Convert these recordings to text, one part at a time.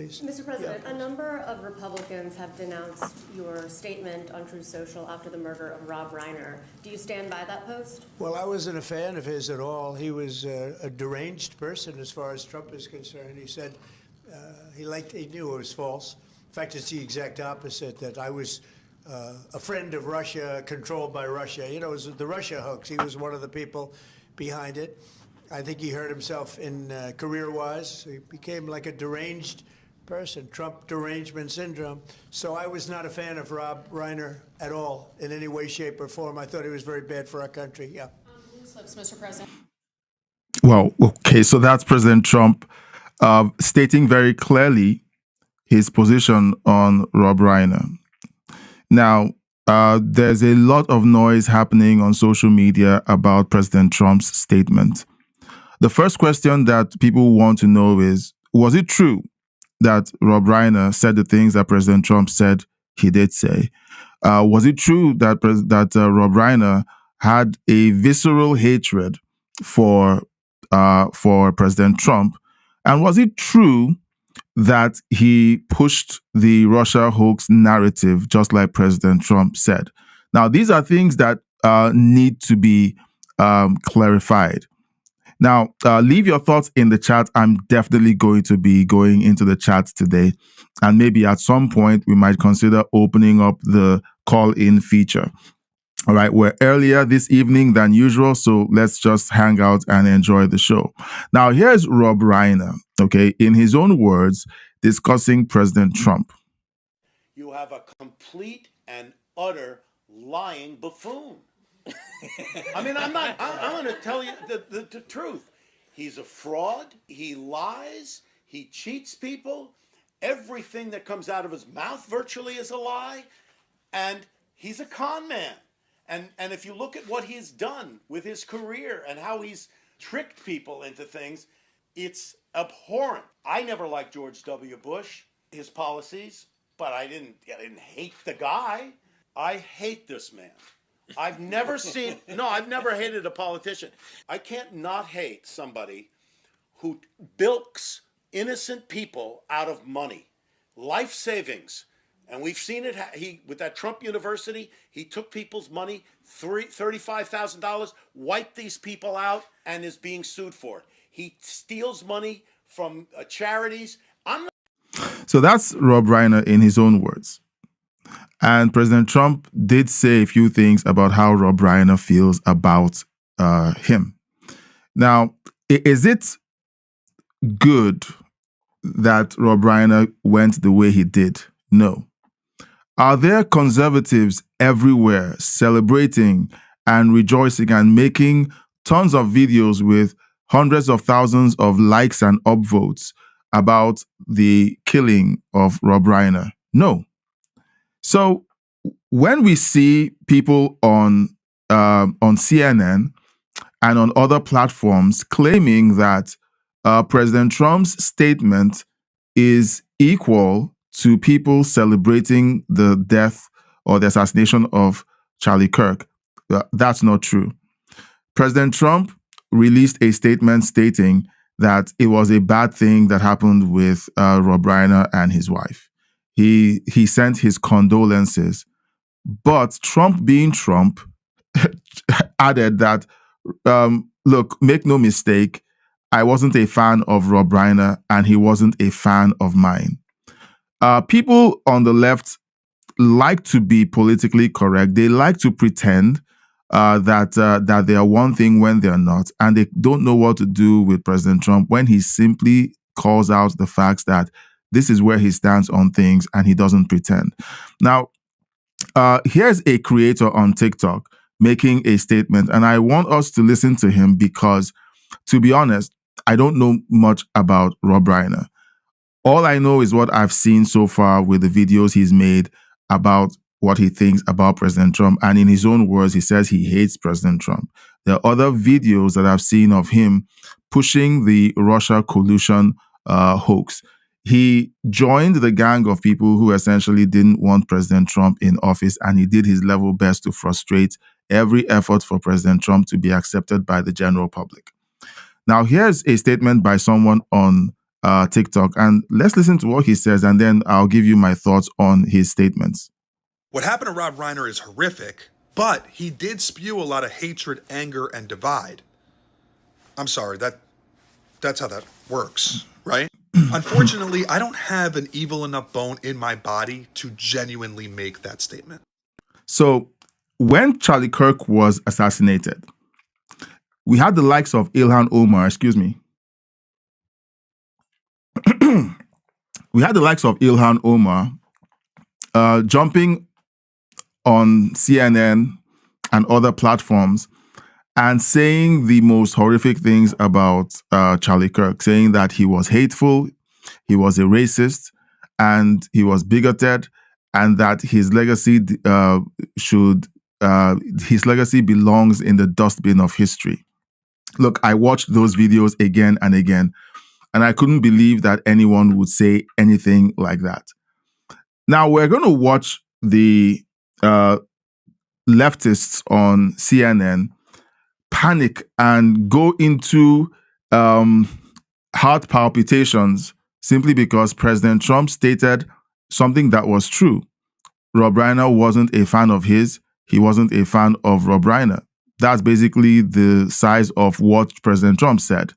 Mr. President, a number of Republicans have denounced your statement on Truth Social after the murder of Rob Reiner. Do you stand by that post? Well, I wasn't a fan of his at all. He was a deranged person as far as Trump is concerned. He said he knew it was false. In fact, it's the exact opposite, that I was a friend of Russia, controlled by Russia. You know, it was the Russia hoax. He was one of the people behind it. I think he hurt himself in career-wise. He became like a deranged person, Trump derangement syndrome. So I was not a fan of Rob Reiner at all in any way, shape, or form. I thought he was very bad for our country. Yeah. Loose lips, Mr. President. Well, okay, so that's President Trump stating very clearly his position on Rob Reiner. Now, there's a lot of noise happening on social media about President Trump's statement. The first question that people want to know is, was it true that Rob Reiner said the things that President Trump said he did say? Was it true that Rob Reiner had a visceral hatred for President Trump? And was it true that he pushed the Russia hoax narrative, just like President Trump said? Now, these are things that need to be clarified. Now, leave your thoughts in the chat. I'm definitely going to be going into the chat today. And maybe at some point, we might consider opening up the call-in feature. All right, we're earlier this evening than usual, so let's just hang out and enjoy the show. Now, here's Rob Reiner, okay, in his own words, discussing President Trump. You have a complete and utter lying buffoon. I mean, I'm going to tell you the truth. He's a fraud. He lies. He cheats people. Everything that comes out of his mouth virtually is a lie. And he's a con man. And if you look at what he's done with his career and how he's tricked people into things, it's abhorrent. I never liked George W. Bush, his policies, but I didn't hate the guy. I hate this man. I've never hated a politician. I can't not hate somebody who bilks innocent people out of money, life savings. And we've seen it. With that Trump University, he took people's money, $35,000, wiped these people out, and is being sued for it. He steals money from charities. So that's Rob Reiner in his own words. And President Trump did say a few things about how Rob Reiner feels about him. Now, is it good that Rob Reiner went the way he did? No. Are there conservatives everywhere celebrating and rejoicing and making tons of videos with hundreds of thousands of likes and upvotes about the killing of Rob Reiner? No. So when we see people on CNN and on other platforms claiming that President Trump's statement is equal to people celebrating the death or the assassination of Charlie Kirk, that's not true. President Trump released a statement stating that it was a bad thing that happened with Rob Reiner and his wife. He sent his condolences, but Trump, being Trump, added that, look, make no mistake, I wasn't a fan of Rob Reiner and he wasn't a fan of mine. People on the left like to be politically correct. They like to pretend that they are one thing when they're not, and they don't know what to do with President Trump when he simply calls out the facts that this is where he stands on things and he doesn't pretend. Now, here's a creator on TikTok making a statement, and I want us to listen to him because, to be honest, I don't know much about Rob Reiner. All I know is what I've seen so far with the videos he's made about what he thinks about President Trump. And in his own words, he says he hates President Trump. There are other videos that I've seen of him pushing the Russia collusion hoax. He joined the gang of people who essentially didn't want President Trump in office, and he did his level best to frustrate every effort for President Trump to be accepted by the general public. Now, here's a statement by someone on TikTok. And let's listen to what he says, and then I'll give you my thoughts on his statements. What happened to Rob Reiner is horrific, but he did spew a lot of hatred, anger, and divide. I'm sorry, that's how that works, right? Unfortunately, I don't have an evil enough bone in my body to genuinely make that statement. So when Charlie Kirk was assassinated, we had the likes of Ilhan Omar, we had the likes of Ilhan Omar jumping on CNN and other platforms and saying the most horrific things about Charlie Kirk, saying that he was hateful, he was a racist, and he was bigoted, and that his legacy his legacy belongs in the dustbin of history. Look, I watched those videos again and again, and I couldn't believe that anyone would say anything like that. Now, we're going to watch the leftists on CNN panic and go into heart palpitations simply because President Trump stated something that was true. Rob Reiner wasn't a fan of his. He wasn't a fan of Rob Reiner. That's basically the size of what President Trump said.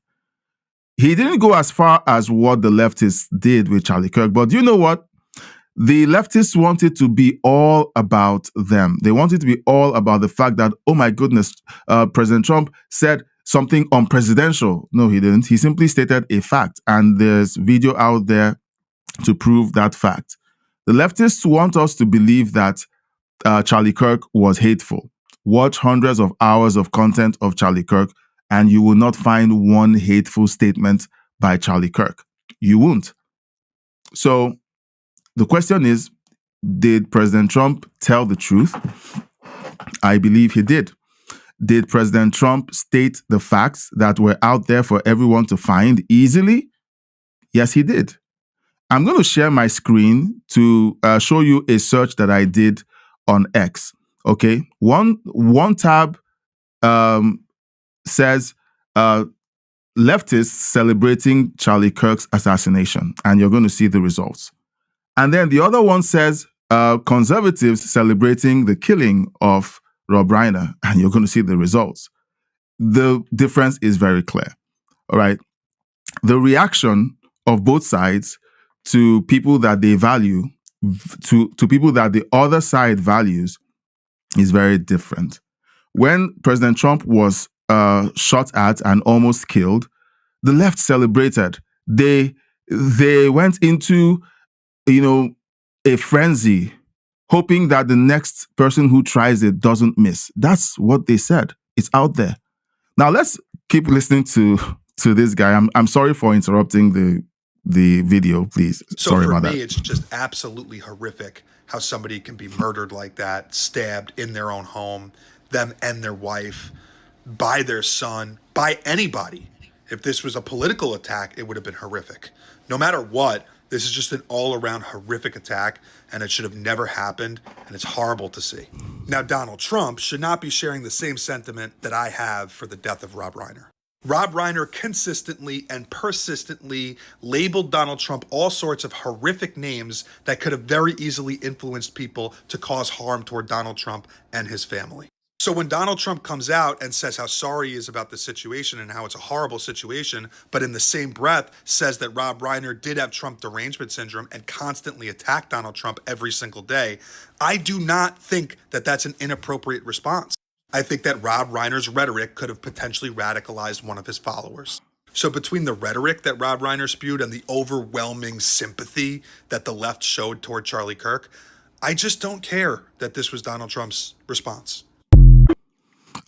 He didn't go as far as what the leftists did with Charlie Kirk, but you know what? The leftists wanted to be all about them. They wanted to be all about the fact that, oh my goodness, President Trump said something unpresidential. No, he didn't. He simply stated a fact, and there's video out there to prove that fact. The leftists want us to believe that Charlie Kirk was hateful. Watch hundreds of hours of content of Charlie Kirk, and you will not find one hateful statement by Charlie Kirk. You won't. So the question is, did President Trump tell the truth? I believe he did. Did President Trump state the facts that were out there for everyone to find easily? Yes, he did. I'm going to share my screen to show you a search that I did on X. Okay, one tab says leftists celebrating Charlie Kirk's assassination, and you're going to see the results. And then the other one says conservatives celebrating the killing of Rob Reiner, and you're going to see the results. The difference is very clear. All right, the reaction of both sides to people that they value, to people that the other side values, is very different. When President Trump was shot at and almost killed, the left celebrated. They went into, a frenzy, hoping that the next person who tries it doesn't miss. That's what they said. It's out there. Now let's keep listening to this guy. I'm sorry for interrupting the video, please. So sorry for about me, that. it's just absolutely horrific how somebody can be murdered like that, stabbed in their own home, them and their wife, by their son, by anybody. If this was a political attack, it would have been horrific. No matter what, this is just an all-around horrific attack, and it should have never happened, and it's horrible to see. Now, Donald Trump should not be sharing the same sentiment that I have for the death of Rob Reiner. Rob Reiner consistently and persistently labeled Donald Trump all sorts of horrific names that could have very easily influenced people to cause harm toward Donald Trump and his family. So when Donald Trump comes out and says how sorry he is about the situation and how it's a horrible situation, but in the same breath says that Rob Reiner did have Trump derangement syndrome and constantly attacked Donald Trump every single day, I do not think that that's an inappropriate response. I think that Rob Reiner's rhetoric could have potentially radicalized one of his followers. So between the rhetoric that Rob Reiner spewed and the overwhelming sympathy that the left showed toward Charlie Kirk, I just don't care that this was Donald Trump's response.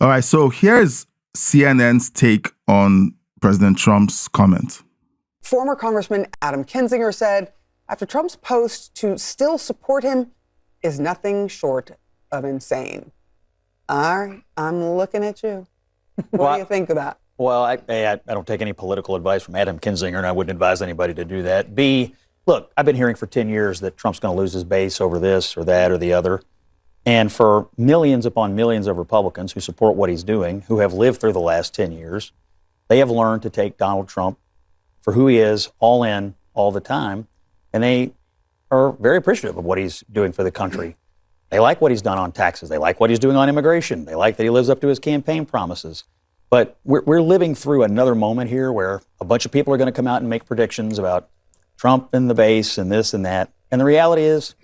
All right, so here's CNN's take on President Trump's comment. Former Congressman Adam Kinzinger said, after Trump's post, to still support him is nothing short of insane. All right, I'm looking at you. What do you think of that? Well, I don't take any political advice from Adam Kinzinger, and I wouldn't advise anybody to do that. B, look, I've been hearing for 10 years that Trump's going to lose his base over this or that or the other. And for millions upon millions of Republicans who support what he's doing, who have lived through the last 10 years, they have learned to take Donald Trump for who he is, all in, all the time. And they are very appreciative of what he's doing for the country. They like what he's done on taxes. They like what he's doing on immigration. They like that he lives up to his campaign promises. But we're living through another moment here where a bunch of people are going to come out and make predictions about Trump and the base and this and that. And the reality is,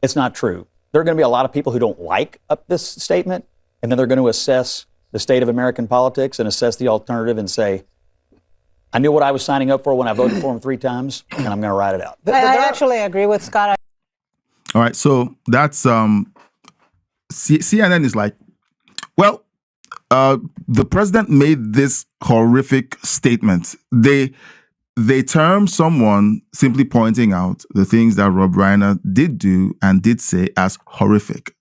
it's not true. There are going to be a lot of people who don't like this statement, and then they're going to assess the state of American politics and assess the alternative and say, I knew what I was signing up for when I voted for him 3 times, and I'm going to ride it out. I actually agree with Scott. All right, so that's CNN is like, well, the president made this horrific statement. They term someone simply pointing out the things that Rob Reiner did do and did say as horrific.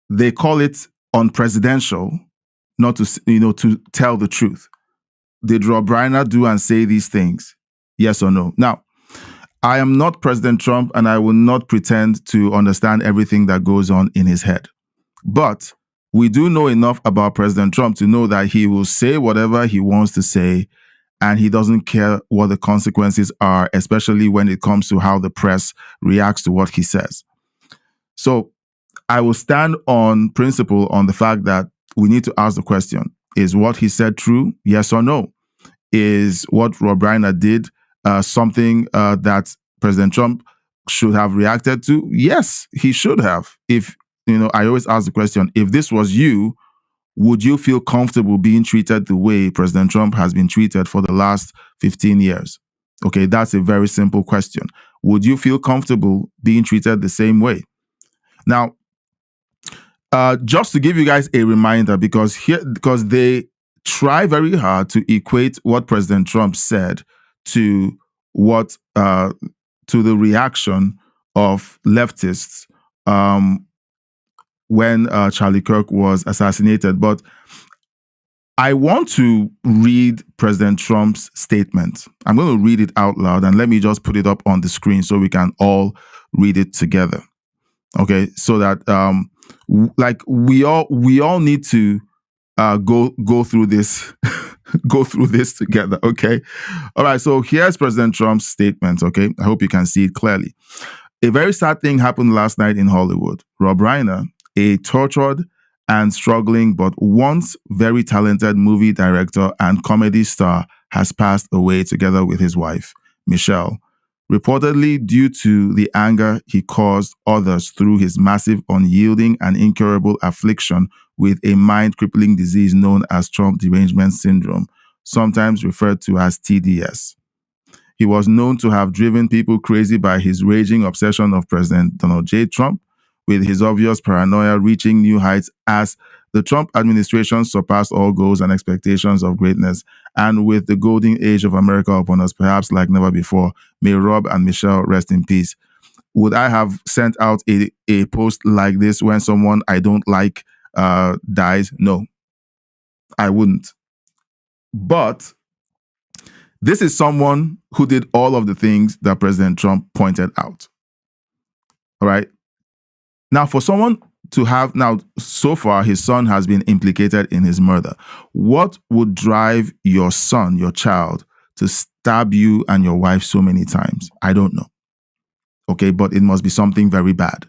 They call it unpresidential, not to tell the truth. Did Rob Reiner do and say these things? Yes or no? Now, I am not President Trump, and I will not pretend to understand everything that goes on in his head. But we do know enough about President Trump to know that he will say whatever he wants to say, and he doesn't care what the consequences are, especially when it comes to how the press reacts to what he says. So I will stand on principle on the fact that we need to ask the question, is what he said true? Yes or no? Is what Rob Reiner did something that President Trump should have reacted to? Yes, he should have. If, I always ask the question, if this was you, would you feel comfortable being treated the way President Trump has been treated for the last 15 years? Okay, that's a very simple question. Would you feel comfortable being treated the same way? Now, just to give you guys a reminder, because they try very hard to equate what President Trump said to what to the reaction of leftists when Charlie Kirk was assassinated. But I want to read President Trump's statement. I'm going to read it out loud, and let me just put it up on the screen so we can all read it together. Okay, so that we all need to go through this go through this together. Okay, all right. So here's President Trump's statement. Okay, I hope you can see it clearly. A very sad thing happened last night in Hollywood. Rob Reiner, a tortured and struggling but once very talented movie director and comedy star, has passed away together with his wife, Michelle, reportedly due to the anger he caused others through his massive, unyielding, and incurable affliction with a mind-crippling disease known as Trump derangement syndrome, sometimes referred to as TDS. He was known to have driven people crazy by his raging obsession of President Donald J. Trump, with his obvious paranoia reaching new heights as the Trump administration surpassed all goals and expectations of greatness, and with the golden age of America upon us, perhaps like never before. May Rob and Michelle rest in peace. Would I have sent out a post like this when someone I don't like dies? No, I wouldn't. But this is someone who did all of the things that President Trump pointed out. All right. Now, for someone to have, now, so far, his son has been implicated in his murder. What would drive your son, your child, to stab you and your wife so many times? I don't know. Okay, but it must be something very bad.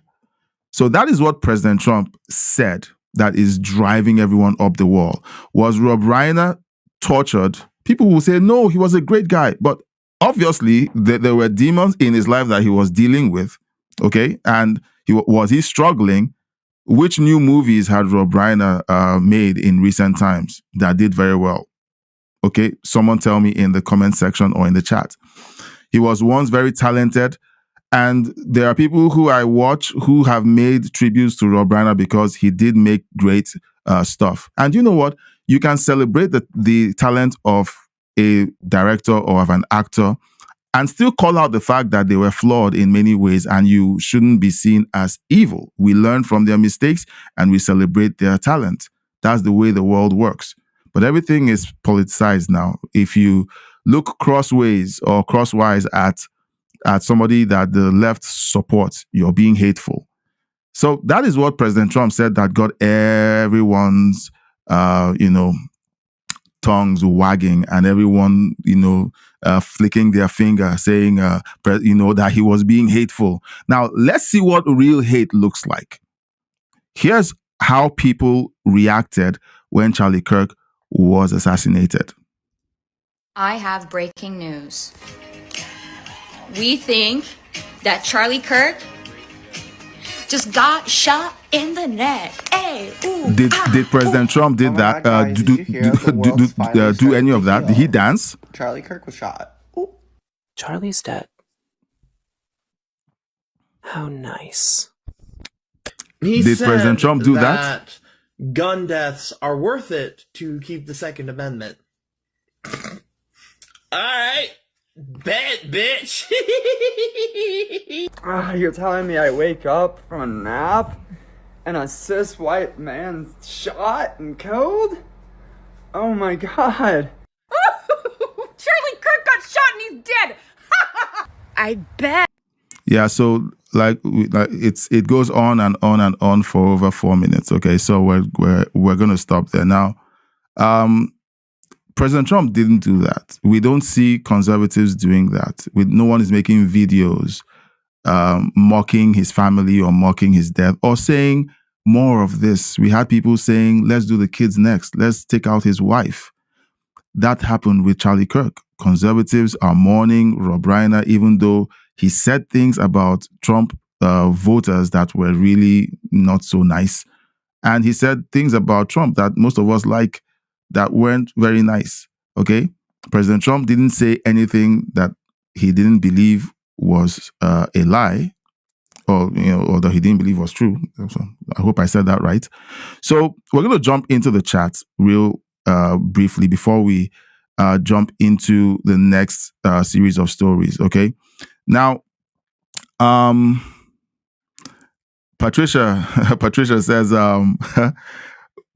So that is what President Trump said that is driving everyone up the wall. Was Rob Reiner tortured? People will say, no, he was a great guy. But obviously, there were demons in his life that he was dealing with. Okay, and was he struggling? Which new movies had Rob Reiner made in recent times that did very well? Okay, someone tell me in the comment section or in the chat. He was once very talented, and there are people who I watch who have made tributes to Rob Reiner because he did make great stuff. And you know what? You can celebrate the talent of a director or of an actor and still call out the fact that they were flawed in many ways, and you shouldn't be seen as evil. We learn from their mistakes and we celebrate their talent. That's the way the world works. But everything is politicized now. If you look crossways or crosswise at somebody that the left supports, you're being hateful. So that is what President Trump said that got everyone's, thoughts tongues wagging and everyone, flicking their finger, saying, that he was being hateful. Now, let's see what real hate looks like. Here's how people reacted when Charlie Kirk was assassinated. I have breaking news. We think that Charlie Kirk just got shot in the neck. Hey, ooh, Did President Trump did Oh my that? God, guys, did you hear the world's finally do any started of that? to Did he heal? dance? Charlie Kirk was shot. Ooh. Charlie's dead. How nice. He Did said President Trump do that? Gun deaths are worth it to keep the Second Amendment. Alright. Bet, bitch. You're telling me I wake up from a nap and a cis white man shot and killed? Oh my God. Charlie Kirk got shot and he's dead. I bet. Yeah, so it goes on and on and on for over 4 minutes. Okay, so we're going to stop there now. President Trump didn't do that. We don't see conservatives doing that. No one is making videos mocking his family or mocking his death or saying more of this. We had people saying, let's do the kids next. Let's take out his wife. That happened with Charlie Kirk. Conservatives are mourning Rob Reiner, even though he said things about Trump voters that were really not so nice. And he said things about Trump that most of us like that weren't very nice. Okay? President Trump didn't say anything that he didn't believe was a lie or that he didn't believe was true. So I hope I said that right. So we're going to jump into the chat real briefly before we jump into the next series of stories. Okay? Now, Patricia says,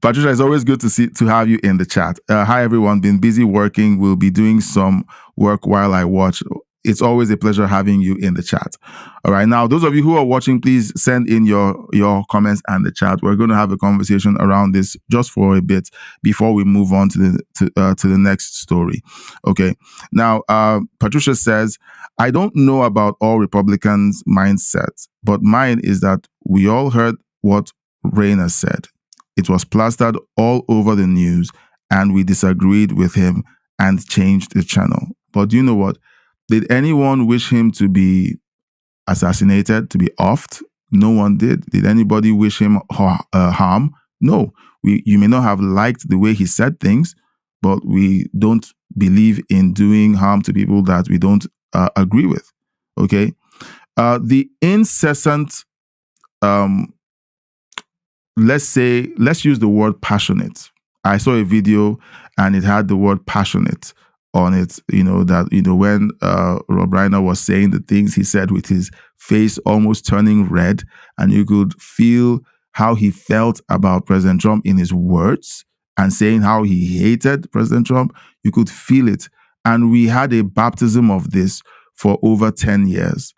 Patricia, it's always good to have you in the chat. Hi, everyone. Been busy working. We'll be doing some work while I watch. It's always a pleasure having you in the chat. All right. Now, those of you who are watching, please send in your comments and the chat. We're going to have a conversation around this just for a bit before we move on to the next story. Okay. Now, Patricia says, I don't know about all Republicans' mindsets, but mine is that we all heard what Reiner said. It was plastered all over the news, and we disagreed with him and changed the channel. But do you know what? Did anyone wish him to be assassinated, to be offed? No one did. Did anybody wish him harm? No. You may not have liked the way he said things, but we don't believe in doing harm to people that we don't agree with. Okay? The incessant let's use the word passionate. I saw a video and it had the word passionate on it, when Rob Reiner was saying the things he said with his face almost turning red, and you could feel how he felt about President Trump in his words and saying how he hated President Trump. You could feel it. And we had a baptism of this for over 10 years.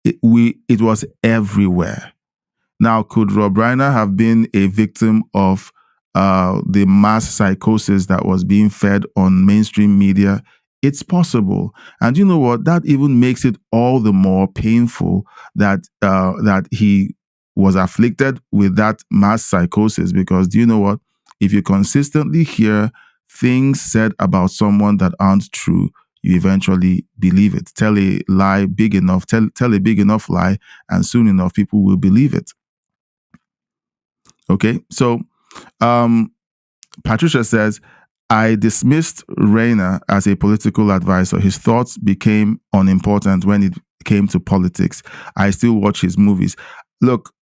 It was everywhere. Now, could Rob Reiner have been a victim of the mass psychosis that was being fed on mainstream media? It's possible. And you know what? That even makes it all the more painful that he was afflicted with that mass psychosis. Because do you know what? If you consistently hear things said about someone that aren't true, you eventually believe it. Tell a lie big enough, tell a big enough lie, and soon enough, people will believe it. Okay, so Patricia says, I dismissed Reiner as a political advisor. His thoughts became unimportant when it came to politics. I still watch his movies. Look,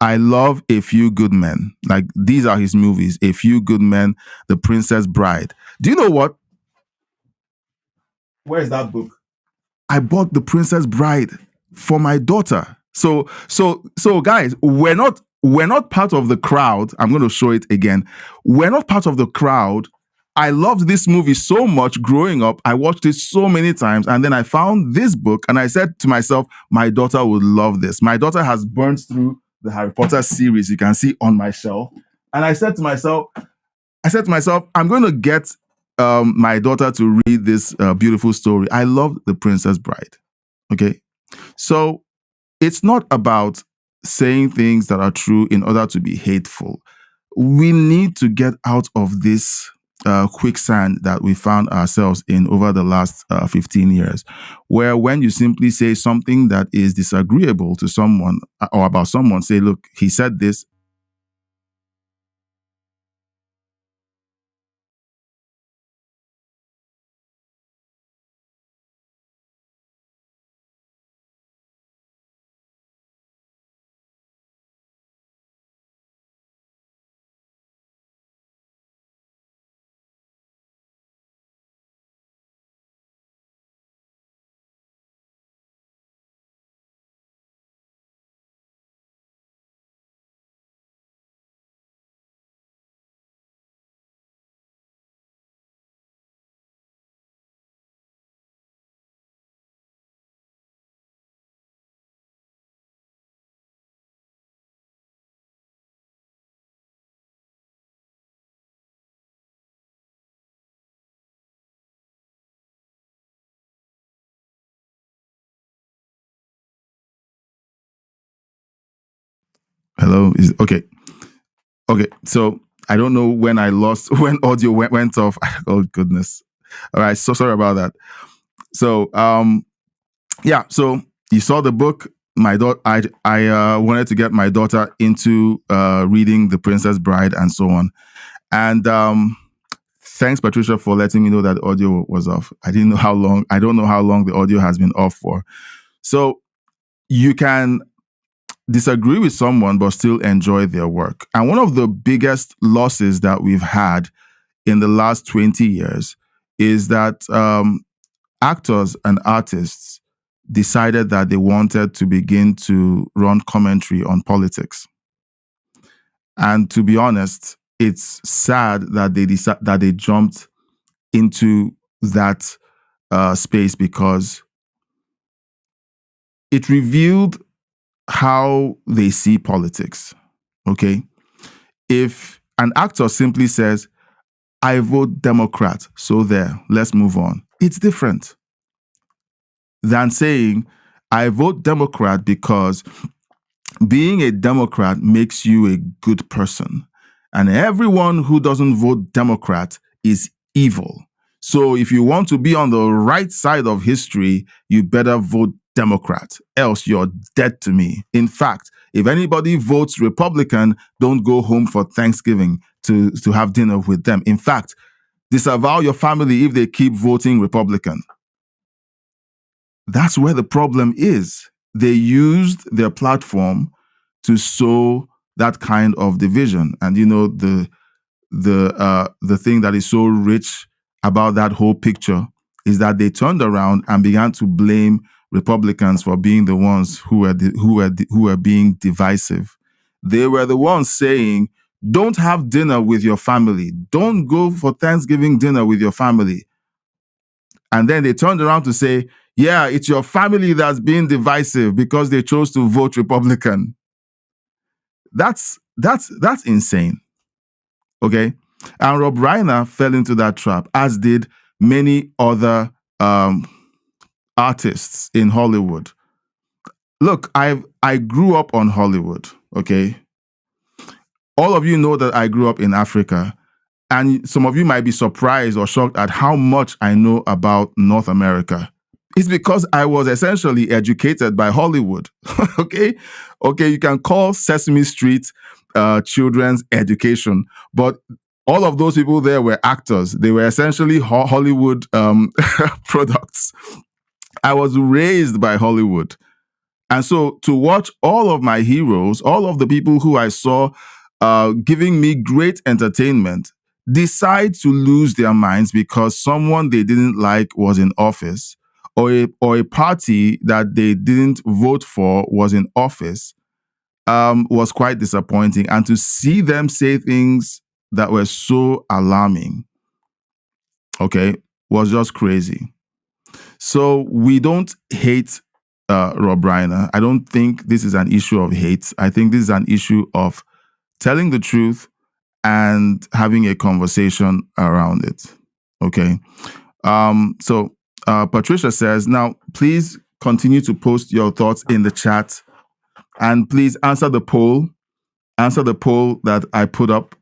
I love A Few Good Men. Like, these are his movies. A Few Good Men, The Princess Bride. Do you know what? Where is that book? I bought The Princess Bride for my daughter. So guys, we're not part of the crowd. I'm going to show it again. We're not part of the crowd. I loved this movie so much growing up. I watched it so many times. And then I found this book and I said to myself, my daughter would love this. My daughter has burnt through the Harry Potter series you can see on my shelf. And I said to myself, I said to myself, I'm going to get my daughter to read this beautiful story. I love The Princess Bride. Okay. So it's not about saying things that are true in order to be hateful. We need to get out of this quicksand that we found ourselves in over the last 15 years, where when you simply say something that is disagreeable to someone or about someone, say, look, he said this. Hello? Okay. Okay. So I don't know when I lost, when audio went off. Oh, goodness. All right. So sorry about that. So, yeah. So you saw the book. My daughter, I wanted to get my daughter into reading The Princess Bride and so on. And thanks, Patricia, for letting me know that the audio was off. I didn't know how long. I don't know how long the audio has been off for. So you can disagree with someone but still enjoy their work. And one of the biggest losses that we've had in the last 20 years is that actors and artists decided that they wanted to begin to run commentary on politics. And to be honest, it's sad that they jumped into that space because it revealed how they see politics. Okay. If an actor simply says, I vote Democrat, so there, let's move on, it's different than saying, I vote Democrat because being a Democrat makes you a good person. And everyone who doesn't vote Democrat is evil. So if you want to be on the right side of history, you better vote Democrat, else you're dead to me. In fact, if anybody votes Republican, don't go home for Thanksgiving to have dinner with them. In fact, disavow your family if they keep voting Republican. That's where the problem is. They used their platform to sow that kind of division. And you know, the thing that is so rich about that whole picture is that they turned around and began to blame Republicans for being the ones who were being divisive. They were the ones saying, don't have dinner with your family. Don't go for Thanksgiving dinner with your family. And then they turned around to say, yeah, it's your family that's being divisive because they chose to vote Republican. That's insane. Okay. And Rob Reiner fell into that trap, as did many other artists in Hollywood. Look, I grew up on Hollywood. Okay. All of you know that I grew up in Africa. And some of you might be surprised or shocked at how much I know about North America. It's because I was essentially educated by Hollywood. Okay, you can call Sesame Street children's education, but all of those people there were actors. They were essentially Hollywood products. I was raised by Hollywood. And so to watch all of my heroes, all of the people who I saw giving me great entertainment, decide to lose their minds because someone they didn't like was in office, or a party that they didn't vote for was in office, was quite disappointing. And to see them say things that were so alarming, okay, was just crazy. So we don't hate Rob Reiner. I don't think this is an issue of hate. I think this is an issue of telling the truth and having a conversation around it. Okay. So Patricia says, now please continue to post your thoughts in the chat, and please answer the poll. Answer the poll that I put up.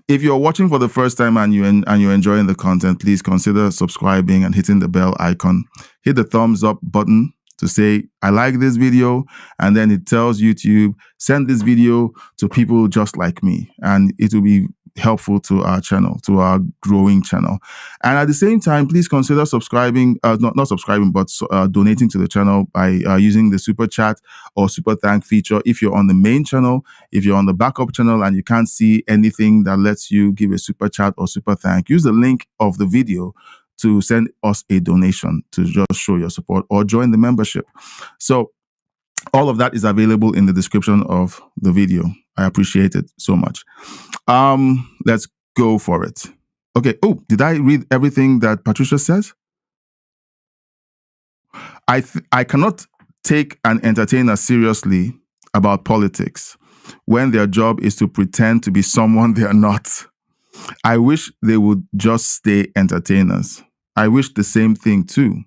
If you're watching for the first time and you're enjoying the content, please consider subscribing and hitting the bell icon. Hit the thumbs up button to say, I like this video, and then it tells YouTube, send this video to people just like me, and it will be helpful to our channel, to our growing channel. And at the same time, please consider subscribing, not subscribing, but donating to the channel by using the super chat or super thank feature. If you're on the main channel, if you're on the backup channel and you can't see anything that lets you give a super chat or super thank, use the link of the video to send us a donation to just show your support or join the membership. So all of that is available in the description of the video. I appreciate it so much. Let's go for it. Okay. Oh, did I read everything that Patricia says? I cannot take an entertainer seriously about politics when their job is to pretend to be someone they are not. I wish they would just stay entertainers. I wish the same thing too.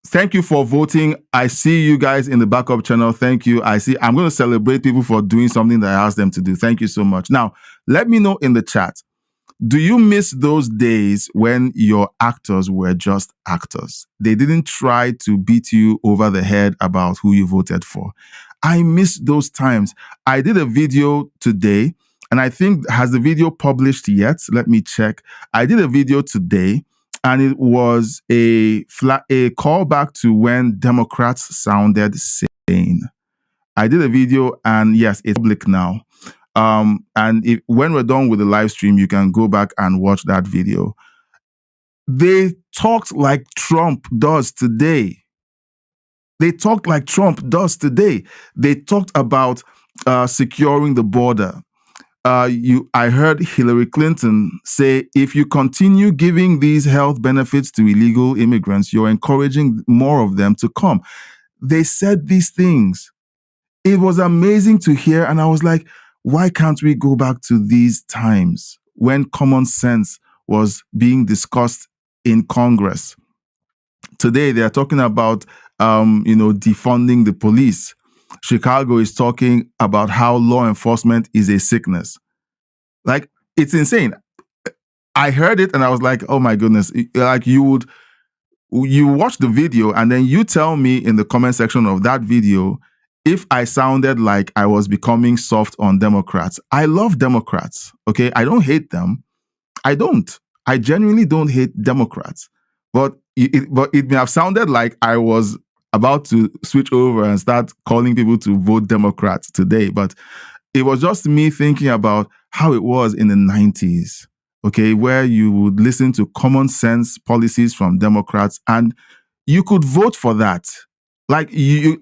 Thank you for voting. I see you guys in the backup channel. Thank you. I'm going to celebrate people for doing something that I asked them to do. Thank you so much. Now, let me know in the chat. Do you miss those days when your actors were just actors? They didn't try to beat you over the head about who you voted for. I miss those times. I did a video today, and I think, has the video published yet? Let me check. I did a video today, and it was a callback to when Democrats sounded sane. I did a video, and yes, it's public now. And when we're done with the live stream, you can go back and watch that video. They talked like Trump does today. They talked like Trump does today. They talked about securing the border. I heard Hillary Clinton say, if you continue giving these health benefits to illegal immigrants, you're encouraging more of them to come. They said these things. It was amazing to hear. And I was like, why can't we go back to these times when common sense was being discussed in Congress? Today, they are talking about, defunding the police. Chicago is talking about how law enforcement is a sickness. Like, it's insane. I heard it and I was like, oh my goodness. Like, you watch the video and then you tell me in the comment section of that video if I sounded like I was becoming soft on Democrats. I love Democrats, okay? I don't hate them. I don't. I genuinely don't hate Democrats. But it may have sounded like I was about to switch over and start calling people to vote Democrats today. But it was just me thinking about how it was in the 90s, okay, where you would listen to common sense policies from Democrats and you could vote for that. Like you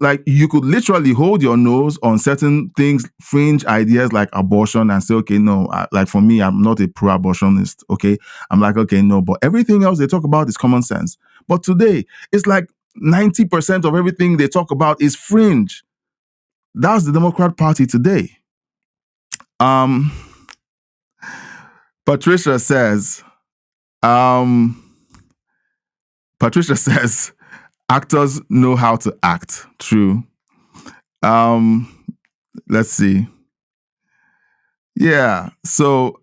could literally hold your nose on certain things, fringe ideas like abortion, and say, okay, no, like for me, I'm not a pro-abortionist. Okay, I'm like, okay, no, but everything else they talk about is common sense. But today, it's like 90% of everything they talk about is fringe. That's the Democrat Party today. Patricia says, actors know how to act. True. Let's see. Yeah. So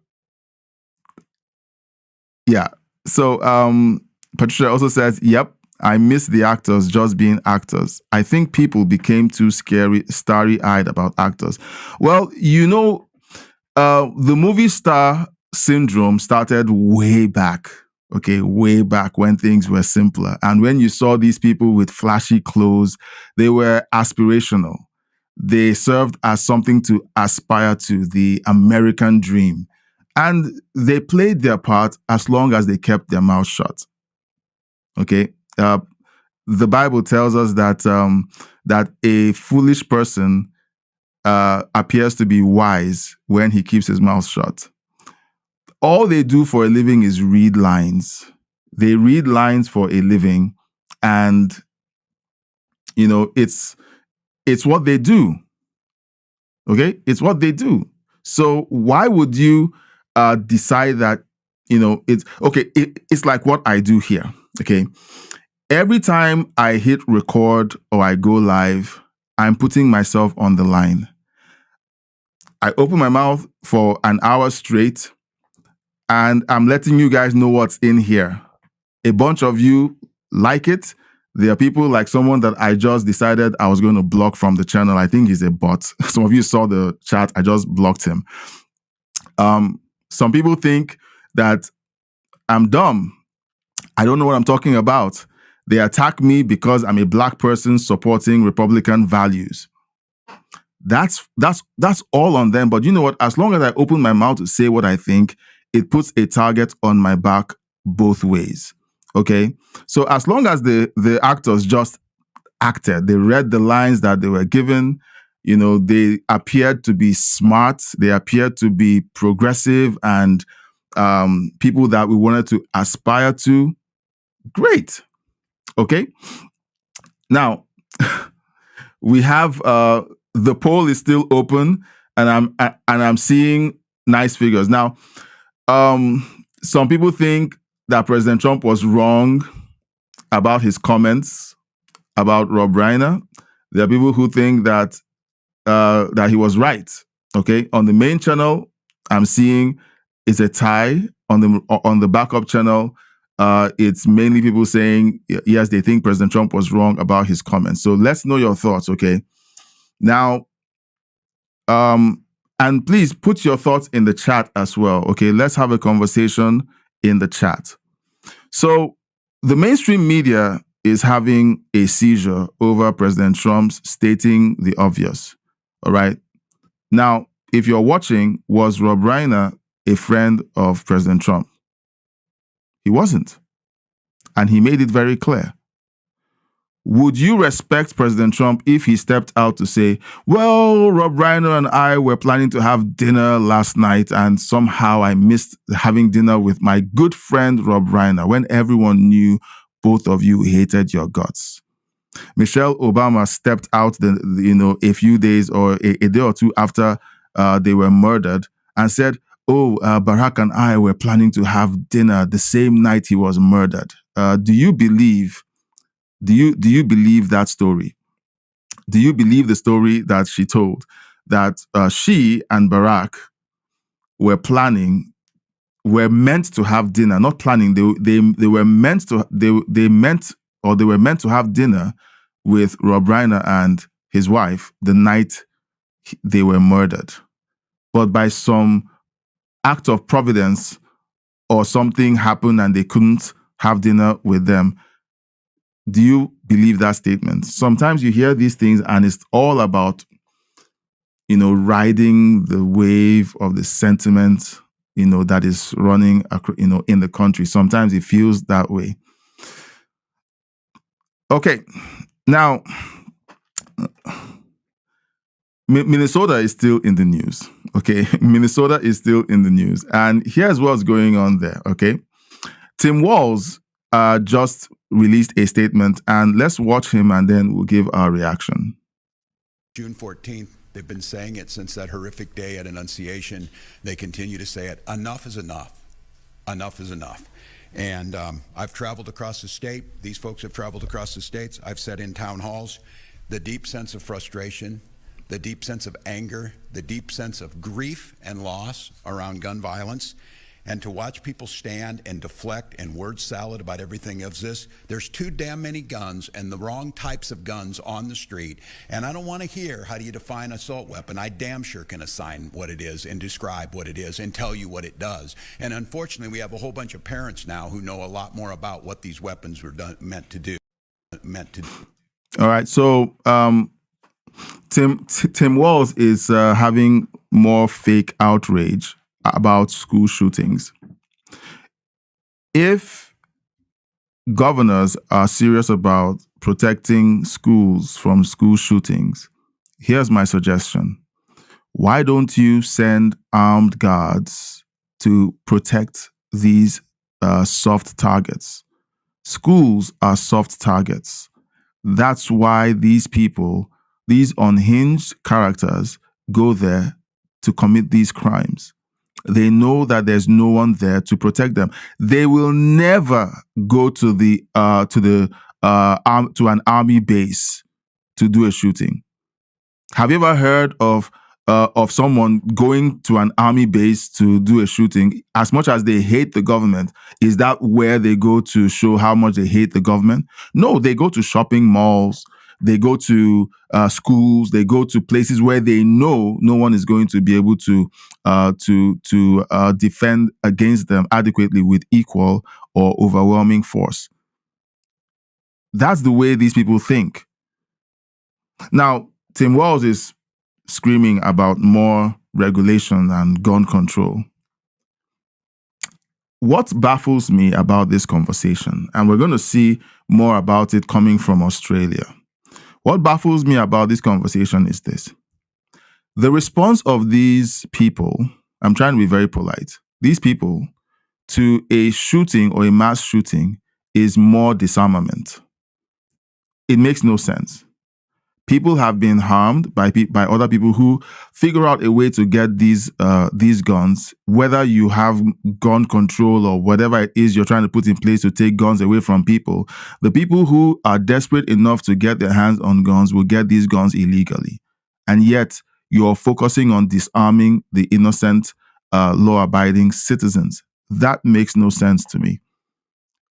Patricia also says, yep, I miss the actors just being actors. I think people became too starry-eyed about actors. Well, the movie star syndrome started way back. Okay, way back when things were simpler. And when you saw these people with flashy clothes, they were aspirational. They served as something to aspire to, the American dream. And they played their part as long as they kept their mouth shut. Okay, the Bible tells us that a foolish person appears to be wise when he keeps his mouth shut. All they do for a living is read lines. They read lines for a living, and it's what they do. Okay, it's what they do. So why would you decide that, it's okay? It's like what I do here. Okay. Every time I hit record or I go live, I'm putting myself on the line. I open my mouth for an hour straight and I'm letting you guys know what's in here. A bunch of you like it. There are people like someone that I just decided I was going to block from the channel. I think he's a bot. Some of you saw the chat. I just blocked him. Some people think that I'm dumb. I don't know what I'm talking about. They attack me because I'm a black person supporting Republican values. That's all on them. But you know what? As long as I open my mouth to say what I think, it puts a target on my back both ways. Okay? So as long as the actors just acted, they read the lines that they were given, they appeared to be smart, they appeared to be progressive and people that we wanted to aspire to, great. Okay? Now, we have the poll is still open, and I'm seeing nice figures. Now, some people think that President Trump was wrong about his comments about Rob Reiner. There are people who think that that he was right. Okay, on the main channel, I'm seeing it's a tie. On the backup channel, it's mainly people saying yes, they think President Trump was wrong about his comments. So let's know your thoughts. Okay. Now, and please put your thoughts in the chat as well. Okay, let's have a conversation in the chat. So the mainstream media is having a seizure over President Trump's stating the obvious. All right. Now, if you're watching, was Rob Reiner a friend of President Trump? He wasn't. And he made it very clear. Would you respect President Trump if he stepped out to say, well, Rob Reiner and I were planning to have dinner last night and somehow I missed having dinner with my good friend Rob Reiner when everyone knew both of you hated your guts? Michelle Obama stepped out a few days or a day or two after they were murdered and said, oh, Barack and I were planning to have dinner the same night he was murdered. Do you believe that story? Do you believe the story that she told, that she and Barack were meant to have dinner, not planning. They were meant to they were meant to have dinner with Rob Reiner and his wife the night they were murdered. But by some act of providence or something happened and they couldn't have dinner with them. Do you believe that statement? Sometimes you hear these things and it's all about, riding the wave of the sentiment, that is running, in the country. Sometimes it feels that way. Okay. Now, Minnesota is still in the news. Okay. Minnesota is still in the news. And here's what's going on there. Okay. Tim Walz just released a statement, and let's watch him and then we'll give our reaction. June 14th, they've been saying it since that horrific day at Annunciation. They continue to say it. Enough is enough. Enough is enough. And I've traveled across the state. These folks have traveled across the states. I've said in town halls, the deep sense of frustration, the deep sense of anger, the deep sense of grief and loss around gun violence. And to watch people stand and deflect and word salad about everything of this, there's too damn many guns and the wrong types of guns on the street. And I don't want to hear how do you define assault weapon. I damn sure can assign what it is and describe what it is and tell you what it does. And unfortunately, we have a whole bunch of parents now who know a lot more about what these weapons were meant to do. All right. So Tim Walz is having more fake outrage about school shootings. If governors are serious about protecting schools from school shootings, here's my suggestion. Why don't you send armed guards to protect these soft targets? Schools are soft targets. That's why these people, these unhinged characters, go there to commit these crimes. They know that there's no one there to protect them. They will never go to an army base to do a shooting. Have you ever heard of someone going to an army base to do a shooting? As much as they hate the government, is that where they go to show how much they hate the government? No, they go to shopping malls. They go to schools. They go to places where they know no one is going to be able to defend against them adequately with equal or overwhelming force. That's the way these people think. Now, Tim Walz is screaming about more regulation and gun control. What baffles me about this conversation, and we're going to see more about it coming from Australia. What baffles me about this conversation is this. The response of these people, I'm trying to be very polite, these people to a shooting or a mass shooting is more disarmament. It makes no sense. People have been harmed by other people who figure out a way to get these guns, whether you have gun control or whatever it is you're trying to put in place to take guns away from people. The people who are desperate enough to get their hands on guns will get these guns illegally. And yet you're focusing on disarming the innocent, law-abiding citizens. That makes no sense to me.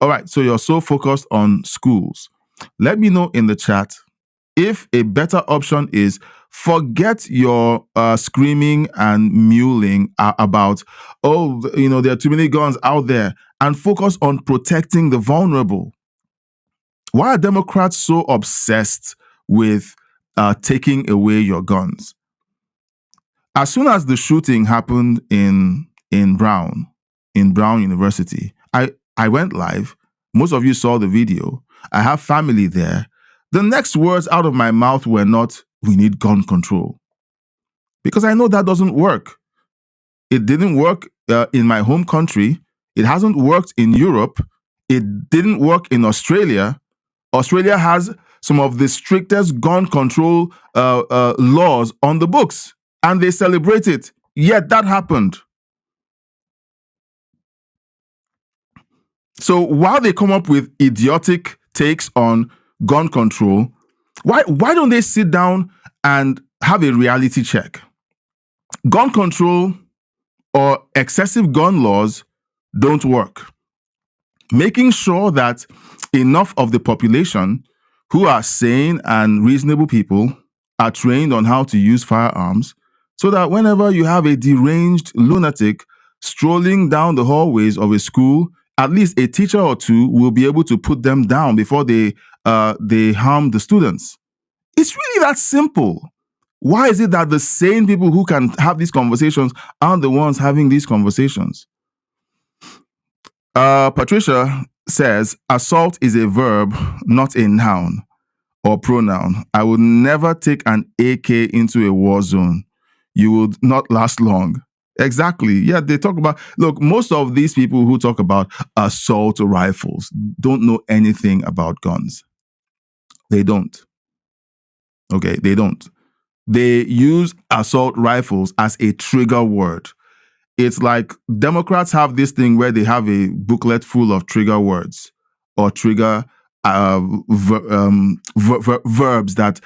All right, so you're so focused on schools. Let me know in the chat if a better option is forget your screaming and mewling about, there are too many guns out there, and focus on protecting the vulnerable. Why are Democrats so obsessed with taking away your guns? As soon as the shooting happened in Brown University, I went live. Most of you saw the video. I have family there. The next words out of my mouth were not, we need gun control. Because I know that doesn't work. It didn't work in my home country. It hasn't worked in Europe. It didn't work in Australia. Australia has some of the strictest gun control laws on the books, and they celebrate it. Yet that happened. So while they come up with idiotic takes on gun control, why don't they sit down and have a reality check? Gun control or excessive gun laws don't work. Making sure that enough of the population who are sane and reasonable people are trained on how to use firearms so that whenever you have a deranged lunatic strolling down the hallways of a school, at least a teacher or two will be able to put them down before they harm the students. It's really that simple. Why is it that the sane people who can have these conversations aren't the ones having these conversations? Patricia says, assault is a verb, not a noun or pronoun. I would never take an AK into a war zone. You would not last long. Exactly. Yeah, they talk about, look, most of these people who talk about assault rifles don't know anything about guns. They don't. Okay, they don't. They use assault rifles as a trigger word. It's like Democrats have this thing where they have a booklet full of trigger words or trigger verbs that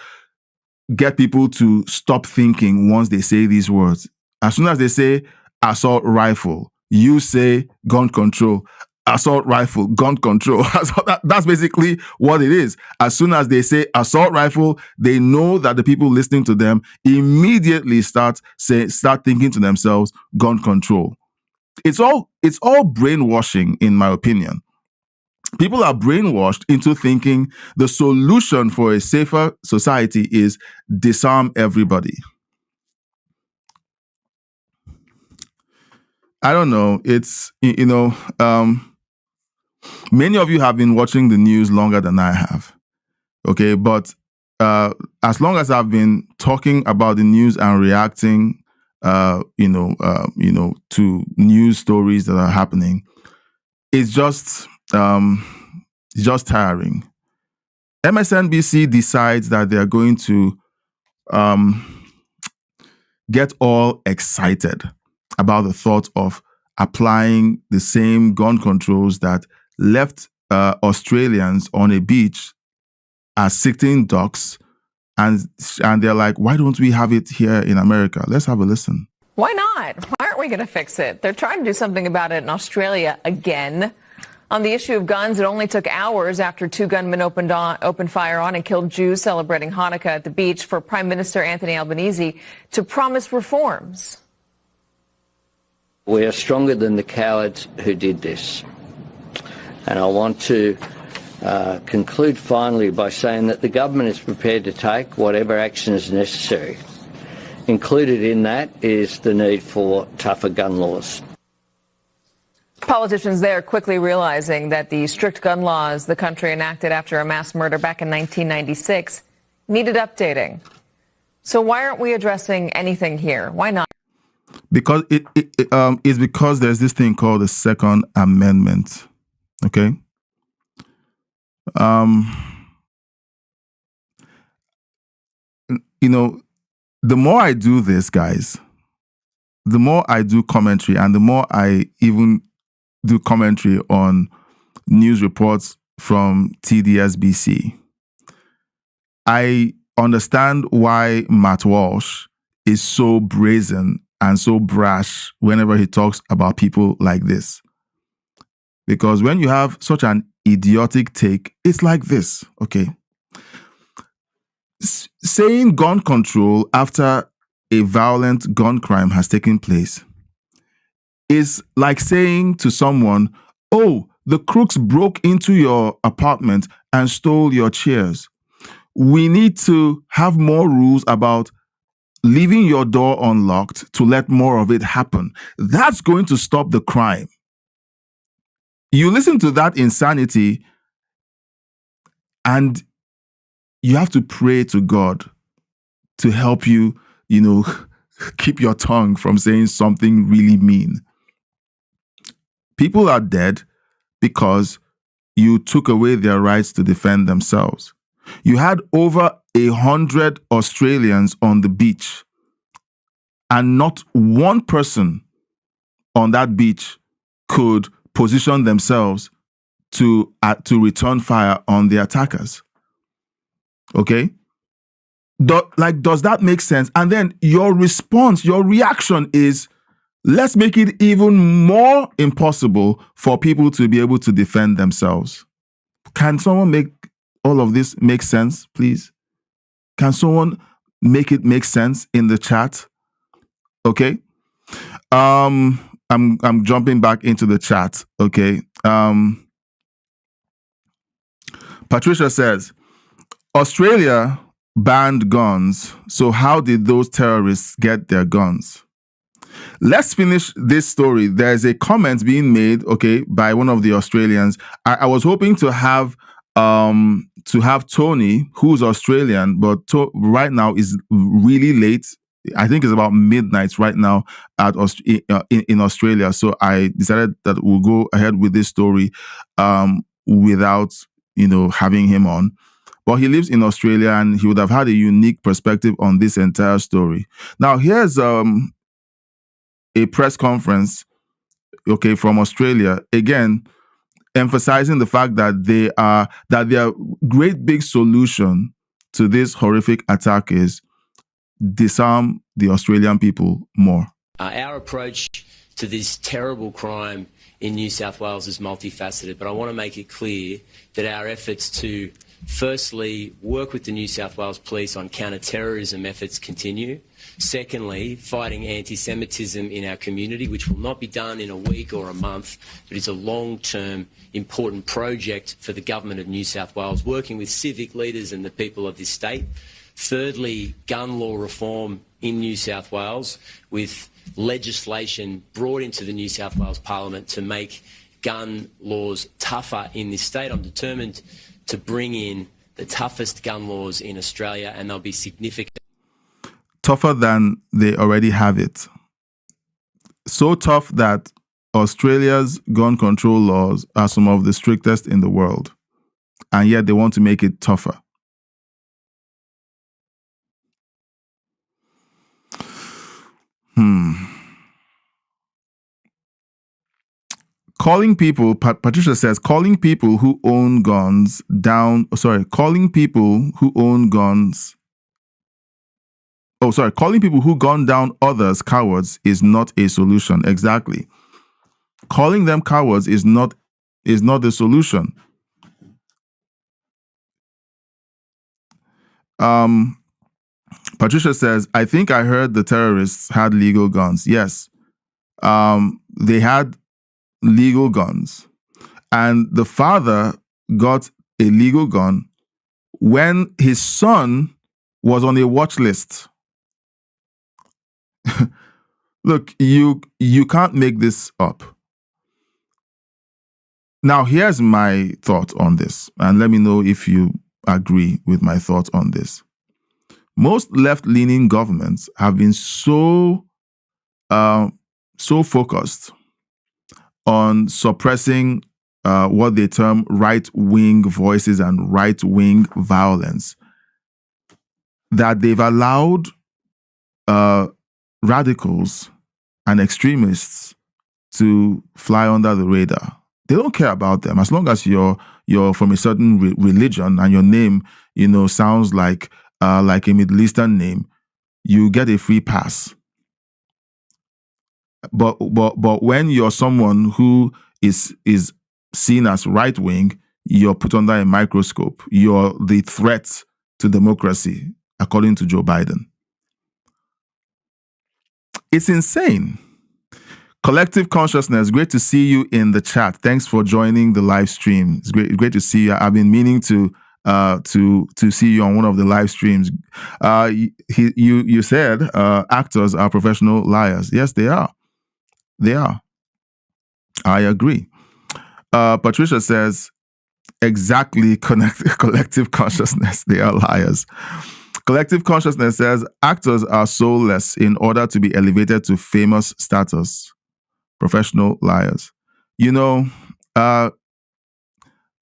get people to stop thinking once they say these words. As soon as they say assault rifle, you say gun control. Assault rifle, gun control. That's basically what it is. As soon as they say assault rifle, they know that the people listening to them immediately start thinking to themselves, gun control. It's all brainwashing, in my opinion. People are brainwashed into thinking the solution for a safer society is disarm everybody. I don't know. It's, many of you have been watching the news longer than I have. Okay, but as long as I've been talking about the news and reacting, to news stories that are happening, it's just tiring. MSNBC decides that they are going to get all excited about the thought of applying the same gun controls that left Australians on a beach as sitting ducks, and they're like, why don't we have it here in America? Let's have a listen. Why not? Why aren't we going to fix it? They're trying to do something about it in Australia again. On the issue of guns, it only took hours after two gunmen opened fire on and killed Jews celebrating Hanukkah at the beach for Prime Minister Anthony Albanese to promise reforms. We are stronger than the cowards who did this. And I want to conclude finally by saying that the government is prepared to take whatever action is necessary. Included in that is the need for tougher gun laws. Politicians there quickly realizing that the strict gun laws the country enacted after a mass murder back in 1996 needed updating. So why aren't we addressing anything here? Why not? Because it's because there's this thing called the Second Amendment. Okay. You know, the more I do this, guys, the more I do commentary, and the more I even do commentary on news reports from TDSBC, I understand why Matt Walsh is so brazen and so brash whenever he talks about people like this. Because when you have such an idiotic take, it's like this, okay? Saying gun control after a violent gun crime has taken place is like saying to someone, oh, the crooks broke into your apartment and stole your chairs. We need to have more rules about leaving your door unlocked to let more of it happen. That's going to stop the crime. You listen to that insanity and you have to pray to God to help you, keep your tongue from saying something really mean. People are dead because you took away their rights to defend themselves. You had over 100 Australians on the beach, and not one person on that beach could position themselves to return fire on the attackers. Okay? Does that make sense? And then your response, your reaction is, let's make it even more impossible for people to be able to defend themselves. Can someone make all of this make sense, please? Can someone make it make sense in the chat? Okay. I'm jumping back into the chat. Okay. Patricia says, Australia banned guns, so how did those terrorists get their guns? Let's finish this story. There's a comment being made, okay, by one of the Australians. I was hoping to have Tony, who's Australian, but right now is really late. I think it's about midnight right now in Australia. So I decided that we'll go ahead with this story without having him on. But he lives in Australia and he would have had a unique perspective on this entire story. Now, here's a press conference, okay, from Australia, again, emphasizing the fact that their great big solution to this horrific attack is disarm the Australian people more. Our approach to this terrible crime in New South Wales is multifaceted, but I want to make it clear that our efforts to firstly work with the New South Wales Police on counter-terrorism efforts continue. Secondly, fighting anti-Semitism in our community, which will not be done in a week or a month, but is a long-term important project for the Government of New South Wales, working with civic leaders and the people of this state. Thirdly, gun law reform in New South Wales, with legislation brought into the New South Wales Parliament to make gun laws tougher in this state. I'm determined to bring in the toughest gun laws in Australia, and they'll be significant. Tougher than they already have it. So tough that Australia's gun control laws are some of the strictest in the world, and yet they want to make it tougher. calling people, Patricia says, calling people who own guns down, calling people who own guns, calling people who gun down others cowards is not a solution. Exactly. Calling them cowards is not the solution. Patricia says, I think I heard the terrorists had legal guns. Yes. They had legal guns. And the father got a legal gun when his son was on a watch list. Look, you can't make this up. Now, here's my thought on this, and let me know if you agree with my thought on this. Most left-leaning governments have been so focused on suppressing what they term right-wing voices and right-wing violence that they've allowed radicals and extremists to fly under the radar. They don't care about them as long as you're from a certain religion and your name, sounds like a Middle Eastern name. You get a free pass. But when you're someone who is seen as right wing, you're put under a microscope. You're the threat to democracy, according to Joe Biden. It's insane. Collective Consciousness, great to see you in the chat. Thanks for joining the live stream. It's great to see you. I've been meaning to see you on one of the live streams. You said actors are professional liars. Yes, they are. They are. I agree. Patricia says, exactly, collective consciousness. They are liars. Collective Consciousness says actors are soulless in order to be elevated to famous status. Professional liars. I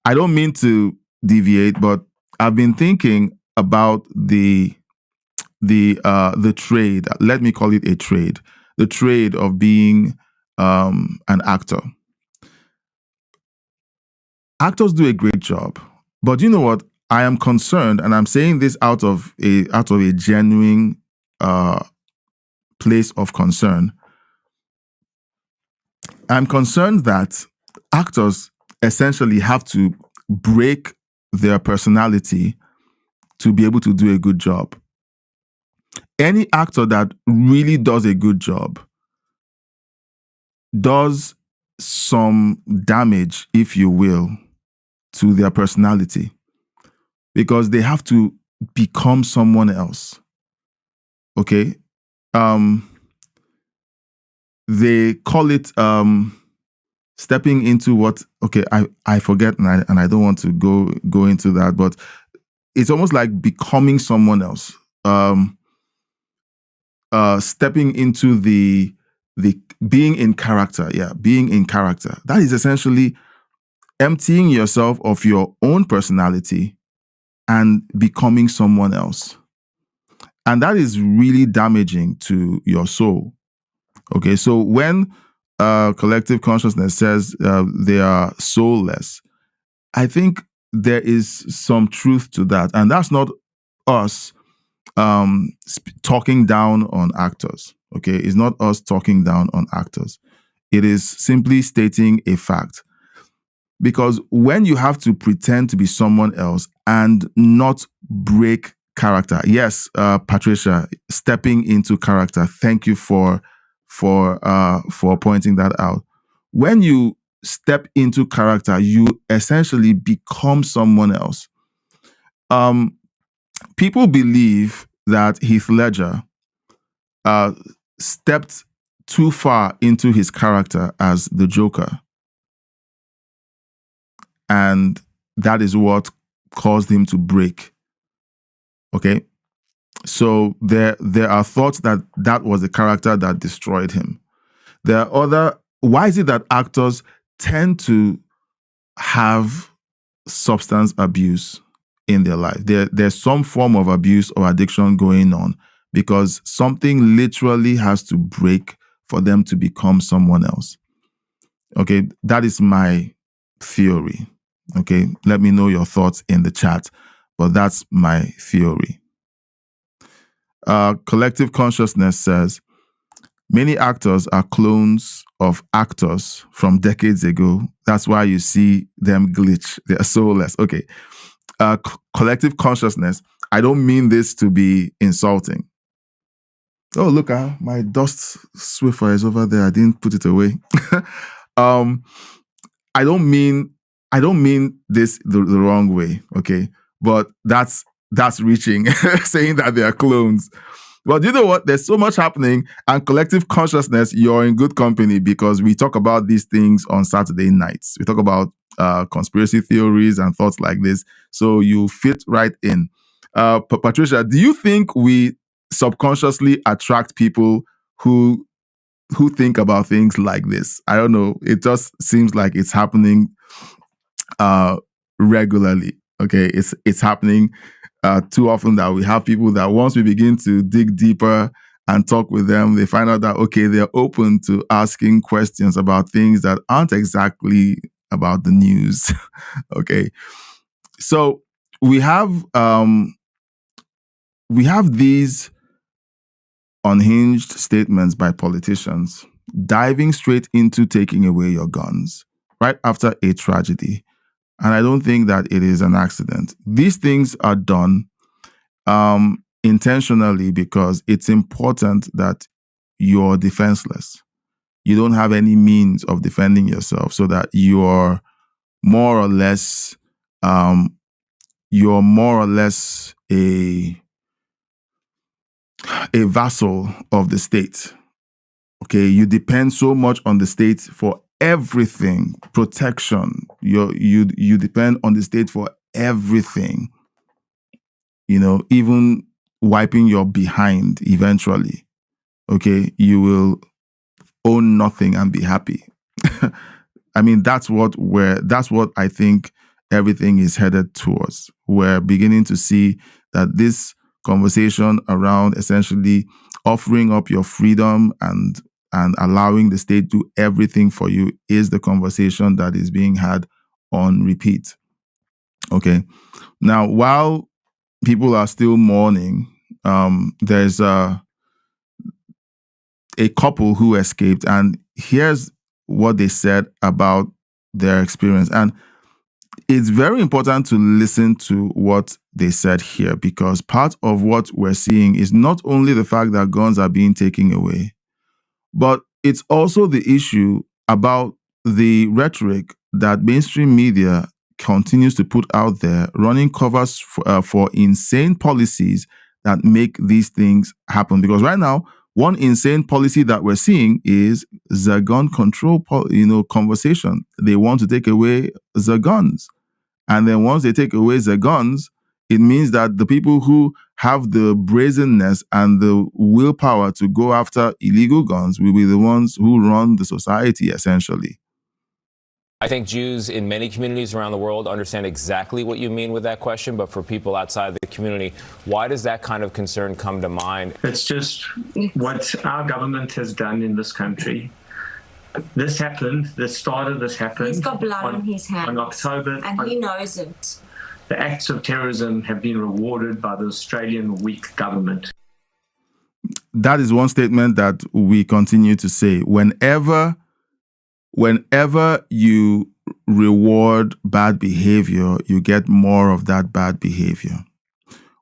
don't mean to deviate, but I've been thinking about the trade. Let me call it a trade. The trade of being an actor. Actors do a great job, but you know what? I am concerned, and I'm saying this out of a genuine place of concern. I'm concerned that actors essentially have to break their personality to be able to do a good job. Any actor that really does a good job does some damage, if you will, to their personality because they have to become someone else. Okay? They call it stepping into what, okay, I forget and I don't want to go into that, but it's almost like becoming someone else. Stepping into the being in character. Yeah, being in character. That is essentially emptying yourself of your own personality and becoming someone else. And that is really damaging to your soul. Okay, so when collective consciousness says they are soulless, I think there is some truth to that. And that's not us talking down on actors. Okay, it's not us talking down on actors. It is simply stating a fact. Because when you have to pretend to be someone else and not break character, yes, Patricia, stepping into character. Thank you for pointing that out. When you step into character, you essentially become someone else. People believe that Heath Ledger stepped too far into his character as the Joker. And that is what caused him to break. Okay? So there are thoughts that was the character that destroyed him. There are other... Why is it that actors tend to have substance abuse in their life? There's some form of abuse or addiction going on because something literally has to break for them to become someone else. Okay, that is my theory. Okay, let me know your thoughts in the chat, but that's my theory. Collective Consciousness says, many actors are clones of actors from decades ago. That's why you see them glitch. They are soulless. Okay. Collective Consciousness, I don't mean this to be insulting. Oh, look, my dust Swiffer is over there. I didn't put it away. I don't mean this the wrong way, okay? But that's reaching, saying that they are clones. But you know what? There's so much happening, and collective consciousness, you're in good company, because we talk about these things on Saturday nights. We talk about conspiracy theories and thoughts like this. So you fit right in. Patricia, do you think we subconsciously attract people who think about things like this? I don't know. It just seems like it's happening regularly. Okay, it's happening too often that we have people that once we begin to dig deeper and talk with them, they find out that, okay, they're open to asking questions about things that aren't exactly about the news. Okay, so we have these unhinged statements by politicians diving straight into taking away your guns right after a tragedy. And I don't think that it is an accident. These things are done intentionally because it's important that you're defenseless. You don't have any means of defending yourself, so that you're more or less a vassal of the state. Okay, you depend so much on the state for everything, protection. You depend on the state for everything. You know, even wiping your behind eventually. Okay, you will own nothing and be happy. I mean, that's what I think everything is headed towards. We're beginning to see that this conversation around essentially offering up your freedom and allowing the state to do everything for you is the conversation that is being had on repeat. Okay. Now, while people are still mourning, there's a couple who escaped, and here's what they said about their experience. And it's very important to listen to what they said here, because part of what we're seeing is not only the fact that guns are being taken away, but it's also the issue about the rhetoric that mainstream media continues to put out there, running covers for insane policies that make these things happen. Because right now, one insane policy that we're seeing is the gun control, conversation. They want to take away the guns. And then once they take away the guns, it means that the people who have the brazenness and the willpower to go after illegal guns will be the ones who run the society, essentially. I think Jews in many communities around the world understand exactly what you mean with that question, but for people outside the community, why does that kind of concern come to mind? It's just what our government has done in this country. This happened, this happened. He's got blood on his hands. On October. And he knows it. The acts of terrorism have been rewarded by the Australian weak government. That is one statement that we continue to say. Whenever you reward bad behavior, you get more of that bad behavior.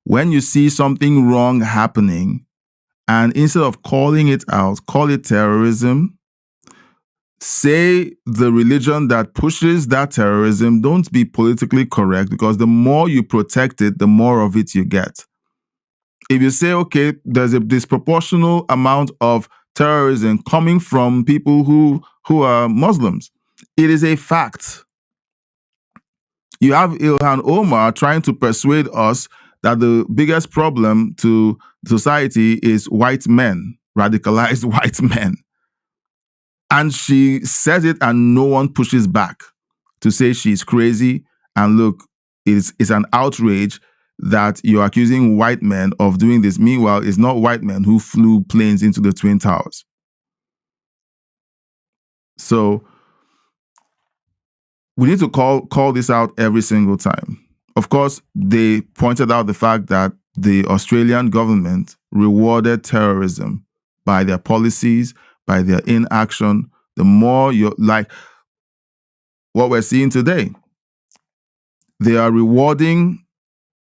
When you see something wrong happening, and instead of calling it out, call it terrorism, say the religion that pushes that terrorism, don't be politically correct, because the more you protect it, the more of it you get. If you say, okay, there's a disproportional amount of terrorism coming from people who are Muslims, it is a fact. You have Ilhan Omar trying to persuade us that the biggest problem to society is white men, radicalized white men. And she says it and no one pushes back to say she's crazy. And look, it's an outrage that you're accusing white men of doing this. Meanwhile, it's not white men who flew planes into the Twin Towers. So we need to call this out every single time. Of course, they pointed out the fact that the Australian government rewarded terrorism by their policies, by their inaction. The more you're like what we're seeing today, they are rewarding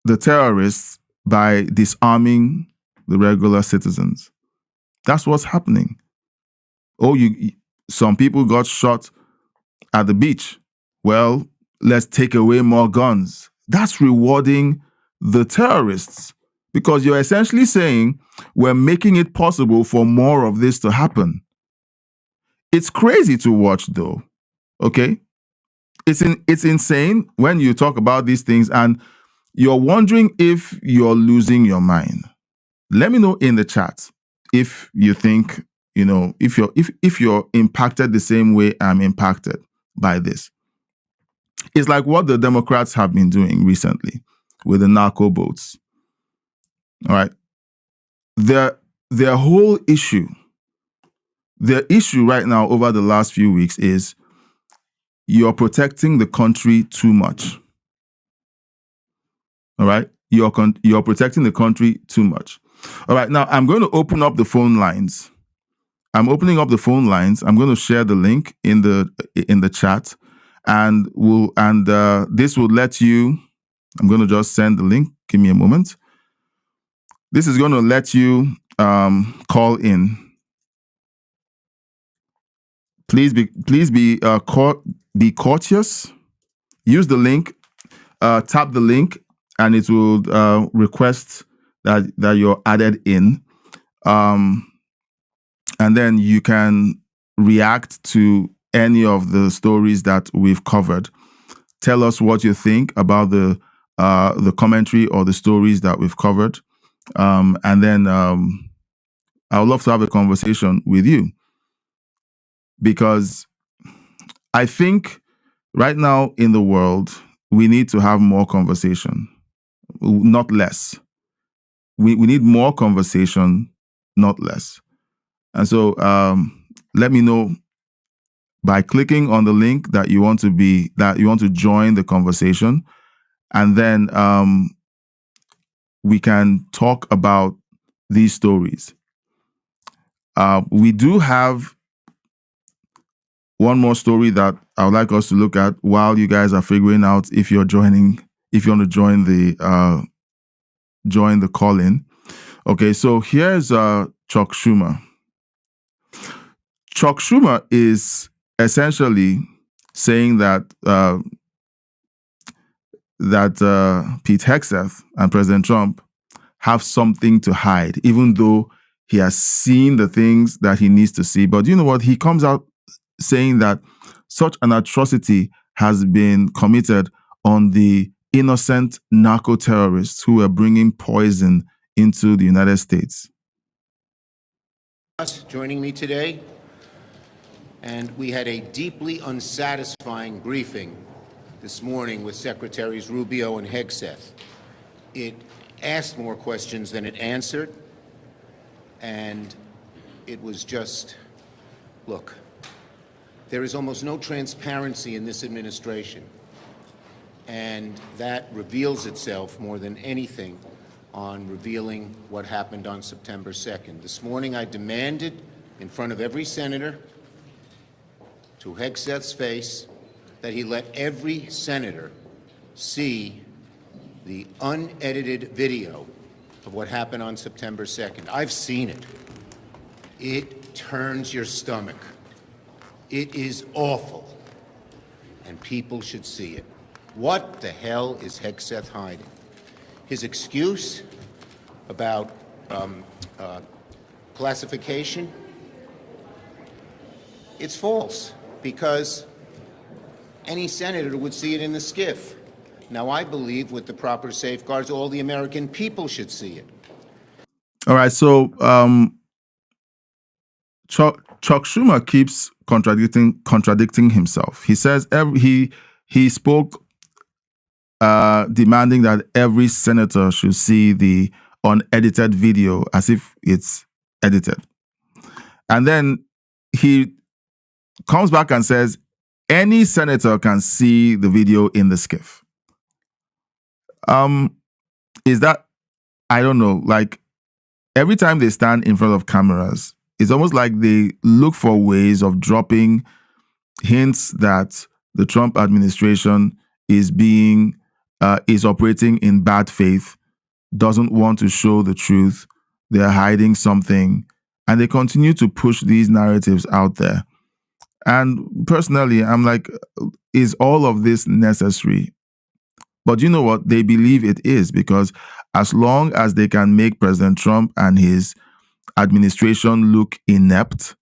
the terrorists by disarming the regular citizens. That's what's happening. Oh, some people got shot at the beach. Well, let's take away more guns. That's rewarding the terrorists because you're essentially saying we're making it possible for more of this to happen. It's crazy to watch, though. Okay? It's insane when you talk about these things and you're wondering if you're losing your mind. Let me know in the chat if you think, if you're impacted the same way I'm impacted by this. It's like what the Democrats have been doing recently with the narco boats. All right. Their whole issue, their issue right now over the last few weeks is you're protecting the country too much. All right. You're protecting the country too much. All right. Now I'm going to open up the phone lines. I'm opening up the phone lines. I'm going to share the link in the chat, and this will let you. I'm going to just send the link. Give me a moment. This is going to let you call in. Please be courteous. Use the link. Tap the link, and it will request that you're added in. And then you can react to any of the stories that we've covered. Tell us what you think about the commentary or the stories that we've covered. And then I would love to have a conversation with you. Because I think right now in the world, we need to have more conversation, not less. We need more conversation, not less. And so let me know by clicking on the link that you want to join the conversation. And then we can talk about these stories. We do have one more story that I would like us to look at while you guys are figuring out if you want to join the call-in. Okay, so here's Chuck Schumer. Chuck Schumer is essentially saying that Pete Hegseth and President Trump have something to hide, even though he has seen the things that he needs to see. But you know what? He comes out saying that such an atrocity has been committed on the innocent narco-terrorists who were bringing poison into the United States. Joining me today, and we had a deeply unsatisfying briefing this morning with Secretaries Rubio and Hegseth. It asked more questions than it answered, and it was just, look, there is almost no transparency in this administration, and that reveals itself more than anything on revealing what happened on September 2nd. This morning I demanded in front of every senator, to Hegseth's face, that he let every senator see the unedited video of what happened on September 2nd. I've seen it. It turns your stomach. It is awful, and people should see it. What the hell is Hegseth hiding? His excuse about classification, it's false, because any senator would see it in the SCIF. Now, I believe with the proper safeguards, all the American people should see it. All right, so Chuck Schumer keeps contradicting himself. He says he spoke demanding that every senator should see the unedited video as if it's edited. And then he comes back and says Any senator can see the video in the skiff. Is that, I don't know, like every time they stand in front of cameras, it's almost like they look for ways of dropping hints that the Trump administration is operating in bad faith, doesn't want to show the truth, they're hiding something, and they continue to push these narratives out there. And personally, I'm like, is all of this necessary? But you know what? They believe it is, because as long as they can make President Trump and his administration look inept,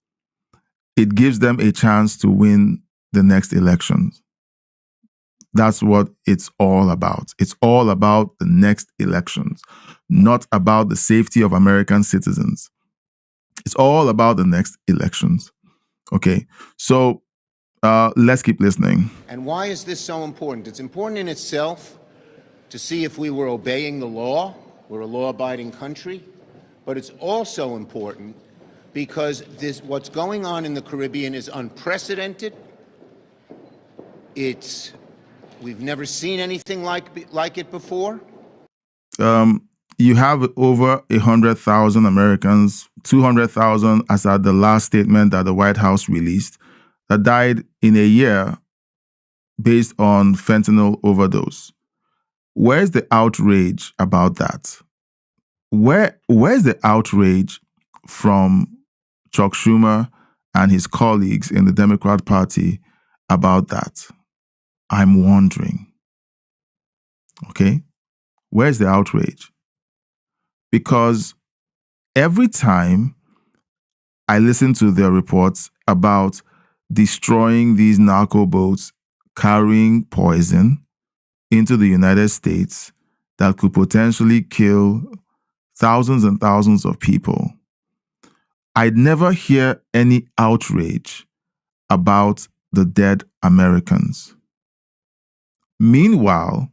it gives them a chance to win the next elections. That's what it's all about. It's all about the next elections, not about the safety of American citizens. It's all about the next elections. Okay, so let's keep listening. And why is this so important? It's important in itself to see if we were obeying the law. We're a law-abiding country. But it's also important because what's going on in the Caribbean is unprecedented. We've never seen anything like it before. You have over 100,000 Americans, 200,000 as at the last statement that the White House released, that died in a year based on fentanyl overdose. Where's the outrage about that? Where's the outrage from Chuck Schumer and his colleagues in the Democrat Party about that? I'm wondering. Okay? Where's the outrage? Because every time I listen to their reports about destroying these narco boats carrying poison into the United States that could potentially kill thousands and thousands of people, I'd never hear any outrage about the dead Americans. Meanwhile,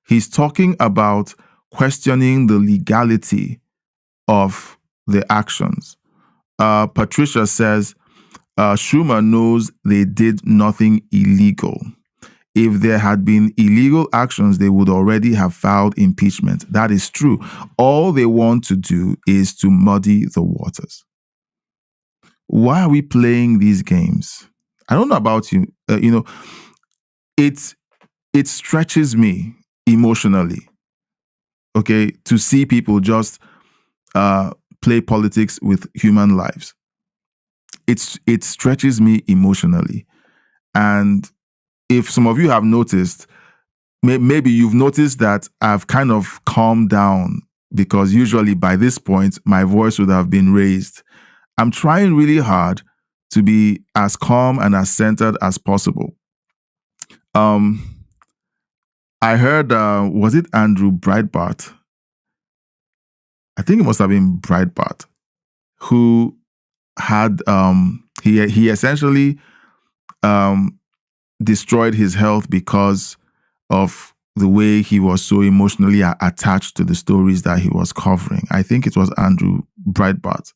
he's talking about questioning the legality of the actions. Patricia says, Schumer knows they did nothing illegal. If there had been illegal actions, they would already have filed impeachment. That is true. All they want to do is to muddy the waters. Why are we playing these games? I don't know about you. It stretches me emotionally, okay, to see people just play politics with human lives. It stretches me emotionally. And if some of you have noticed, maybe you've noticed that I've kind of calmed down, because usually by this point, my voice would have been raised. I'm trying really hard to be as calm and as centered as possible. I heard, was it Andrew Breitbart? I think it must have been Breitbart, who had, he essentially destroyed his health because of the way he was so emotionally attached to the stories that he was covering. I think it was Andrew Breitbart.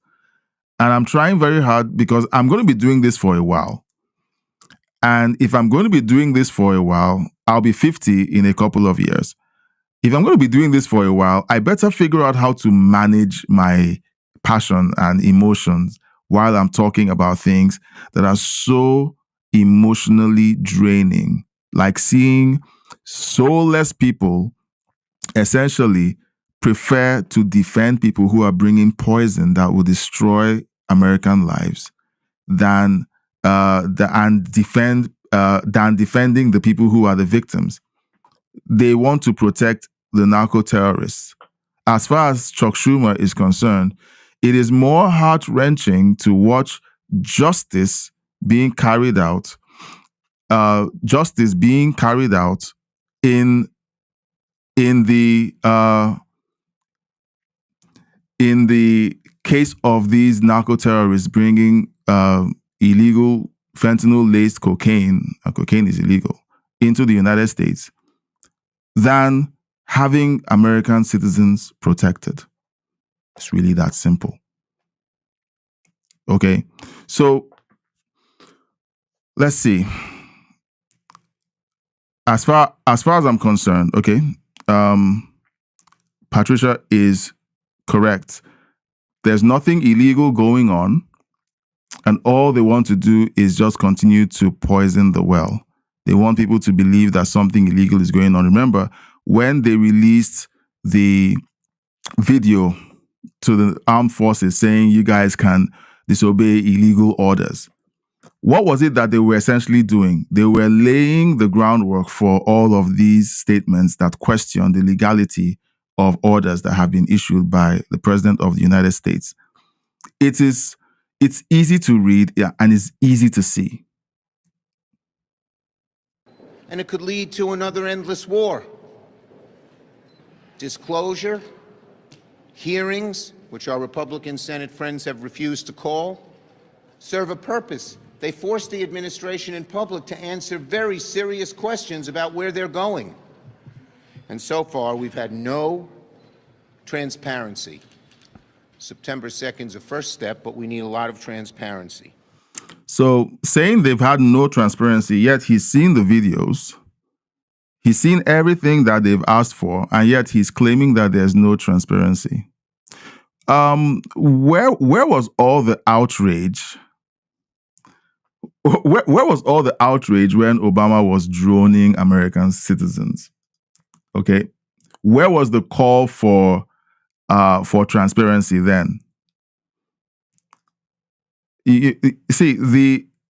And I'm trying very hard, because I'm going to be doing this for a while. And if I'm going to be doing this for a while, I'll be 50 in a couple of years. If I'm going to be doing this for a while, I better figure out how to manage my passion and emotions while I'm talking about things that are so emotionally draining, like seeing soulless people essentially prefer to defend people who are bringing poison that will destroy American lives than defending the people who are the victims. They want to protect the narco-terrorists. As far as Chuck Schumer is concerned, it is more heart-wrenching to watch justice being carried out in the case of these narco-terrorists bringing illegal fentanyl-laced cocaine, cocaine is illegal, into the United States, than having American citizens protected. It's really that simple. Okay, so let's see. as far as I'm concerned, okay, Patricia is correct. There's nothing illegal going on, and all they want to do is just continue to poison the well. They want people to believe that something illegal is going on. Remember, when they released the video to the armed forces saying you guys can disobey illegal orders, what was it that they were essentially doing? They were laying the groundwork for all of these statements that question the legality of orders that have been issued by the President of the United States. It's easy to read, and it's easy to see. And it could lead to another endless war. Disclosure, hearings, which our Republican Senate friends have refused to call, serve a purpose. They force the administration in public to answer very serious questions about where they're going. And so far, we've had no transparency. September 2nd is a first step, but we need a lot of transparency. So saying they've had no transparency, yet he's seen the videos, he's seen everything that they've asked for, and yet he's claiming that there's no transparency. Where was all the outrage? Where was all the outrage when Obama was droning American citizens? Okay, where was the call for transparency then? You see,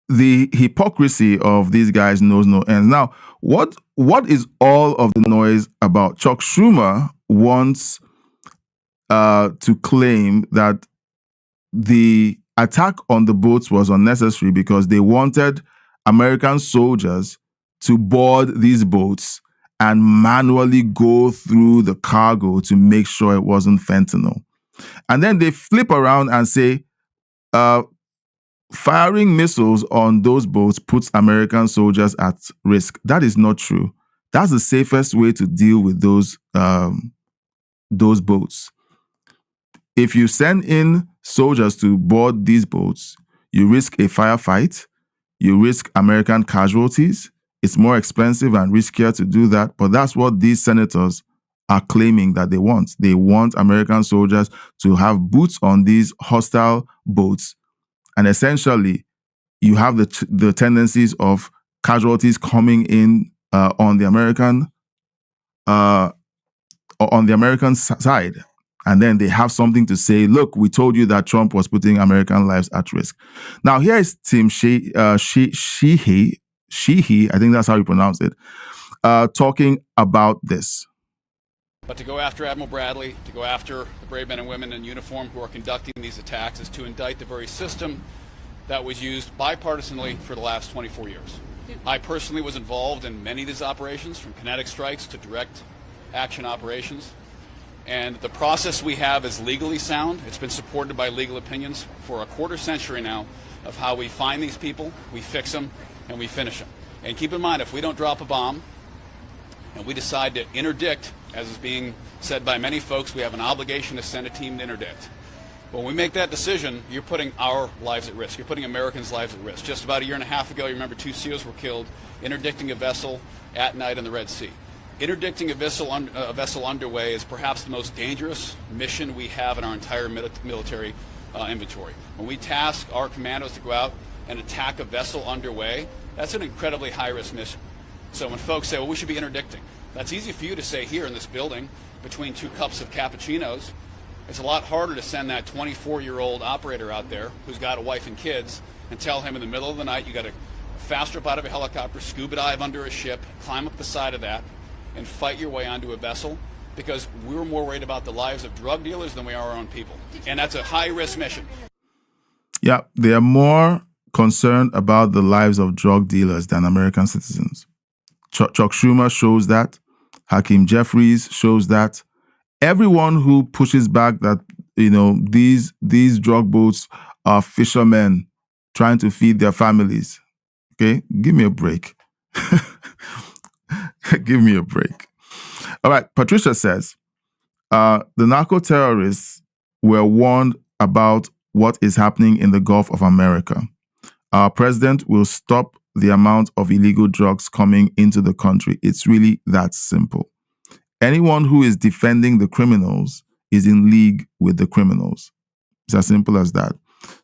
the hypocrisy of these guys knows no ends. Now, what is all of the noise about? Chuck Schumer wants to claim that the attack on the boats was unnecessary because they wanted American soldiers to board these boats and manually go through the cargo to make sure it wasn't fentanyl. And then they flip around and say, firing missiles on those boats puts American soldiers at risk. That is not true. That's the safest way to deal with those boats. If you send in soldiers to board these boats, you risk a firefight, you risk American casualties. It's more expensive and riskier to do that, but that's what these senators are claiming that they want. They want American soldiers to have boots on these hostile boats, and essentially, you have the tendencies of casualties coming in on the American side. And then they have something to say, look, we told you that Trump was putting American lives at risk. Now, here is Tim Sheehy, I think that's how you pronounce it, talking about this. But to go after Admiral Bradley, to go after the brave men and women in uniform who are conducting these attacks is to indict the very system that was used bipartisanly for the last 24 years. I personally was involved in many of these operations, from kinetic strikes to direct action operations. And the process we have is legally sound. It's been supported by legal opinions for a quarter century now of how we find these people, we fix them, and we finish them. And keep in mind, if we don't drop a bomb and we decide to interdict, as is being said by many folks, we have an obligation to send a team to interdict. When we make that decision, you're putting our lives at risk. You're putting Americans' lives at risk. Just about a year and a half ago, you remember 2 SEALs were killed interdicting a vessel at night in the Red Sea. Interdicting a vessel underway is perhaps the most dangerous mission we have in our entire military inventory. When we task our commandos to go out and attack a vessel underway, that's an incredibly high-risk mission. So when folks say, well, we should be interdicting, that's easy for you to say here in this building between 2 cups of cappuccinos. It's a lot harder to send that 24-year-old operator out there who's got a wife and kids and tell him in the middle of the night you got to fast up out of a helicopter, scuba dive under a ship, climb up the side of that, and fight your way onto a vessel, because we're more worried about the lives of drug dealers than we are our own people. And that's a high-risk mission. Yeah, they are more concerned about the lives of drug dealers than American citizens. Chuck Schumer shows that. Hakeem Jeffries shows that. Everyone who pushes back that, these drug boats are fishermen trying to feed their families. Okay, give me a break. Give me a break. All right, Patricia says, the narco-terrorists were warned about what is happening in the Gulf of America. Our president will stop the amount of illegal drugs coming into the country. It's really that simple. Anyone who is defending the criminals is in league with the criminals. It's as simple as that.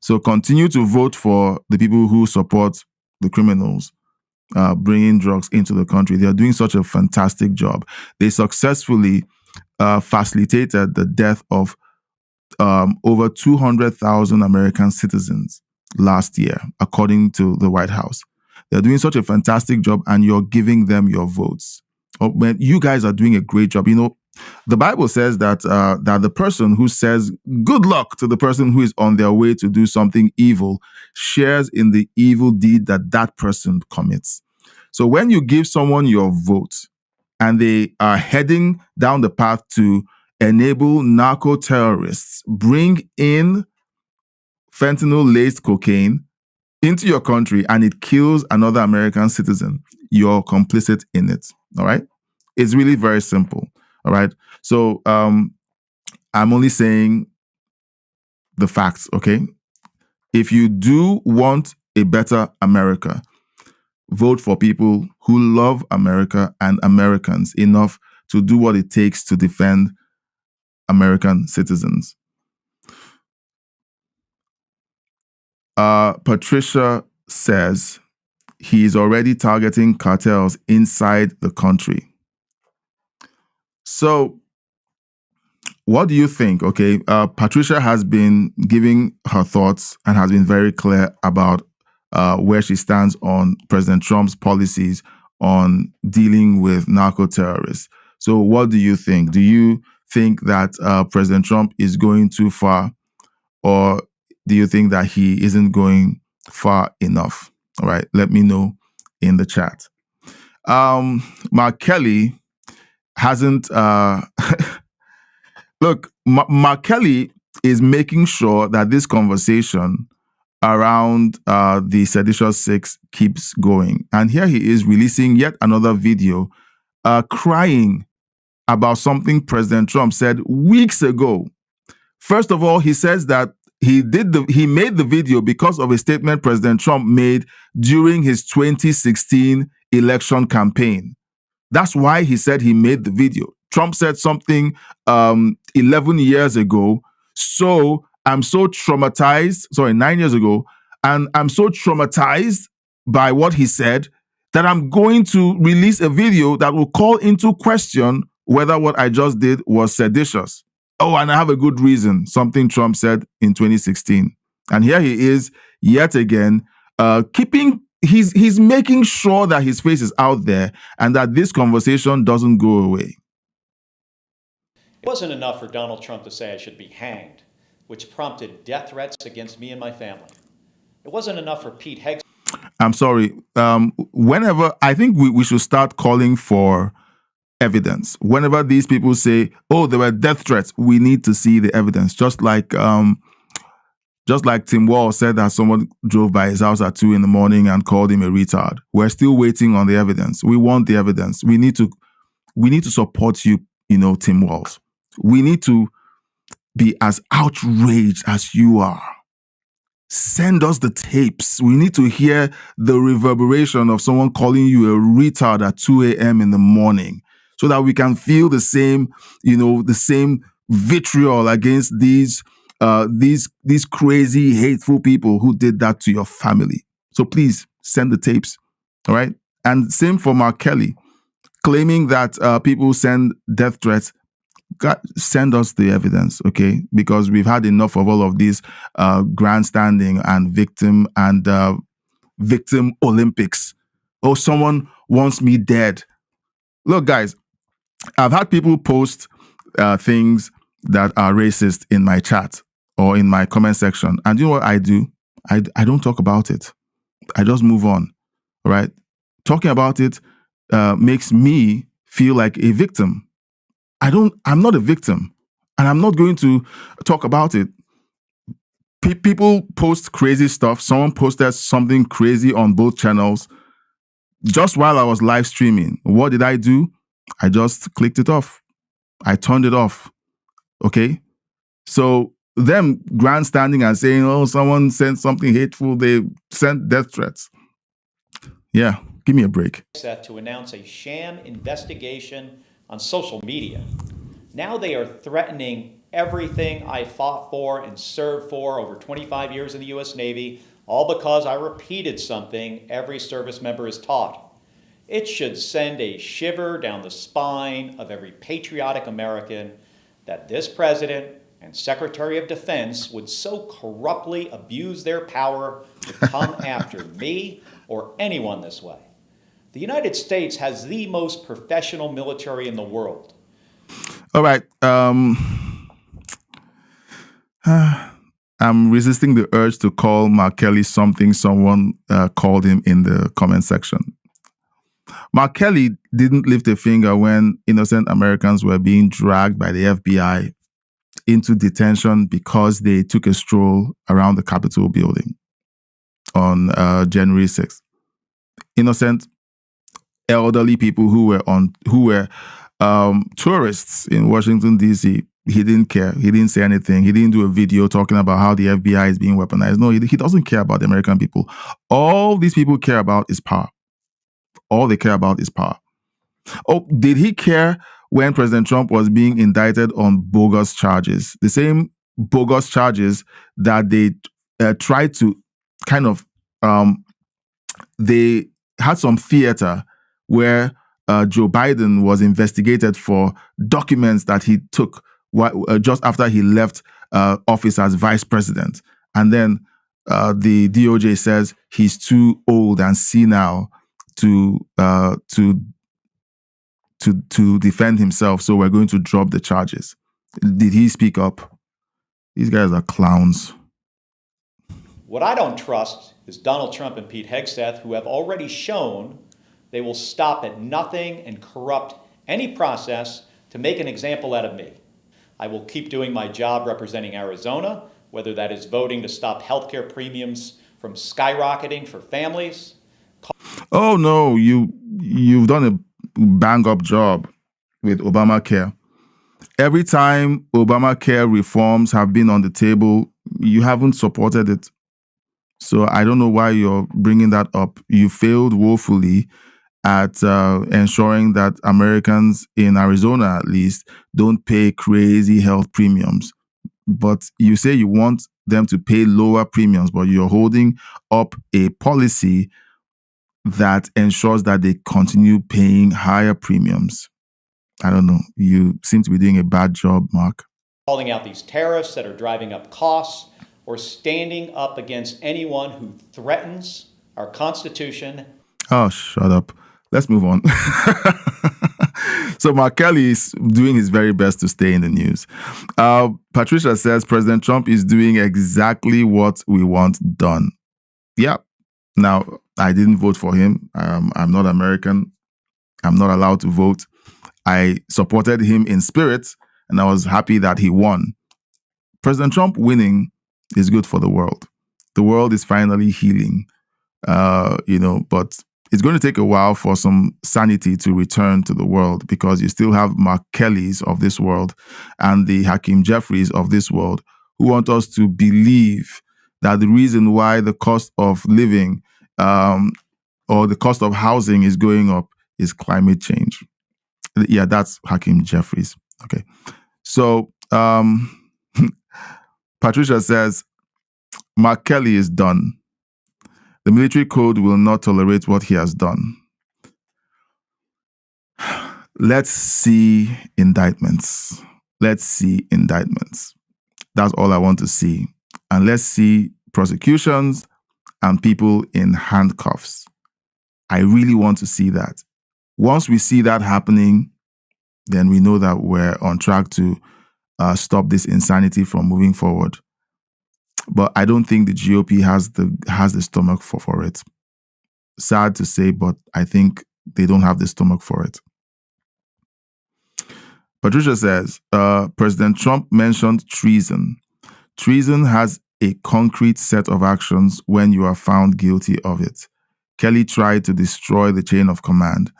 So continue to vote for the people who support the criminals bringing drugs into the country. They are doing such a fantastic job. They successfully facilitated the death of over 200,000 American citizens last year, according to the White House. They're doing such a fantastic job, and you're giving them your votes. Oh, man, you guys are doing a great job. You know, the Bible says that that the person who says good luck to the person who is on their way to do something evil shares in the evil deed that that person commits. So when you give someone your vote and they are heading down the path to enable narco-terrorists bring in fentanyl-laced cocaine into your country and it kills another American citizen, you're complicit in it. All right? It's really very simple. All right? So I'm only saying the facts, okay? If you do want a better America, vote for people who love America and Americans enough to do what it takes to defend American citizens. Patricia says he is already targeting cartels inside the country. So, what do you think? Okay, Patricia has been giving her thoughts and has been very clear about where she stands on President Trump's policies on dealing with narco-terrorists. So, what do you think? Do you think that President Trump is going too far, or do you think that he isn't going far enough? All right, let me know in the chat. Mark Kelly hasn't... Look, Mark Kelly is making sure that this conversation around the seditious six keeps going. And here he is releasing yet another video crying about something President Trump said weeks ago. First of all, he says that he made the video because of a statement President Trump made during his 2016 election campaign. That's why he said he made the video. Trump said something 11 years ago. So I'm so traumatized, 9 years ago, and I'm so traumatized by what he said that I'm going to release a video that will call into question whether what I just did was seditious. Oh, and I have a good reason, something Trump said in 2016. And here he is yet again, he's making sure that his face is out there and that this conversation doesn't go away. It wasn't enough for Donald Trump to say I should be hanged, which prompted death threats against me and my family. It wasn't enough for Pete Hegseth. I'm sorry. Whenever, I think we should start calling for evidence. Whenever these people say, oh, there were death threats, we need to see the evidence. Just like Tim Wall said that someone drove by his house at 2 a.m. and called him a retard. We're still waiting on the evidence. We want the evidence. We need to support you, Tim Walls. We need to be as outraged as you are. Send us the tapes. We need to hear the reverberation of someone calling you a retard at 2 a.m. so that we can feel the same, the same vitriol against these crazy, hateful people who did that to your family. So please send the tapes. All right. And same for Mark Kelly, claiming that people send death threats. God, send us the evidence, okay? Because we've had enough of all of these grandstanding and victim Olympics. Oh, someone wants me dead. Look, guys, I've had people post things that are racist in my chat or in my comment section. And you know what I do? I don't talk about it. I just move on, right? Talking about it makes me feel like a victim. I'm not a victim, and I'm not going to talk about it. People post crazy stuff. Someone posted something crazy on both channels just while I was live streaming. What did I do? I just clicked it off. I turned it off. Okay? So them grandstanding and saying, oh, someone sent something hateful, they sent death threats. Yeah, give me a break. To announce a sham investigation on social media. Now they are threatening everything I fought for and served for over 25 years in the U.S. Navy, all because I repeated something every service member is taught. It should send a shiver down the spine of every patriotic American that this president and Secretary of Defense would so corruptly abuse their power to come after me or anyone this way. The United States has the most professional military in the world. All right. I'm resisting the urge to call Mark Kelly something someone called him in the comment section. Mark Kelly didn't lift a finger when innocent Americans were being dragged by the FBI into detention because they took a stroll around the Capitol building on January 6th. Innocent elderly people who were tourists in Washington, D.C. He didn't care. He didn't say anything. He didn't do a video talking about how the FBI is being weaponized. No, he doesn't care about the American people. All these people care about is power. All they care about is power. Oh, did he care when President Trump was being indicted on bogus charges? The same bogus charges that they tried to kind of, they had some theater where Joe Biden was investigated for documents that he took just after he left office as vice president. And then the DOJ says he's too old and senile to defend himself, so we're going to drop the charges. Did he speak up? These guys are clowns. What I don't trust is Donald Trump and Pete Hegseth, who have already shown they will stop at nothing and corrupt any process to make an example out of me. I will keep doing my job representing Arizona, whether that is voting to stop healthcare premiums from skyrocketing for families. Oh no, you've done a bang-up job with Obamacare. Every time Obamacare reforms have been on the table, you haven't supported it. So I don't know why you're bringing that up. You failed woefully at ensuring that Americans in Arizona, at least, don't pay crazy health premiums. But you say you want them to pay lower premiums, but you're holding up a policy that ensures that they continue paying higher premiums. I don't know. You seem to be doing a bad job, Mark. Calling out these tariffs that are driving up costs, or standing up against anyone who threatens our Constitution. Oh, shut up. Let's move on. So Mark Kelly is doing his very best to stay in the news. Patricia says President Trump is doing exactly what we want done. Yeah. Now, I didn't vote for him. I'm not American. I'm not allowed to vote. I supported him in spirit, and I was happy that he won. President Trump winning is good for the world. The world is finally healing, but it's going to take a while for some sanity to return to the world, because you still have Mark Kellys of this world and the Hakeem Jeffries of this world who want us to believe that the reason why the cost of living or the cost of housing is going up is climate change. Yeah, that's Hakeem Jeffries. Okay. So Patricia says, Mark Kelly is done. The military code will not tolerate what he has done. Let's see indictments. Let's see indictments. That's all I want to see. And let's see prosecutions and people in handcuffs. I really want to see that. Once we see that happening, then we know that we're on track to stop this insanity from moving forward. But I don't think the GOP has the stomach for it. Sad to say, but I think they don't have the stomach for it. Patricia says, President Trump mentioned treason. Treason has a concrete set of actions when you are found guilty of it. Kelly tried to destroy the chain of command.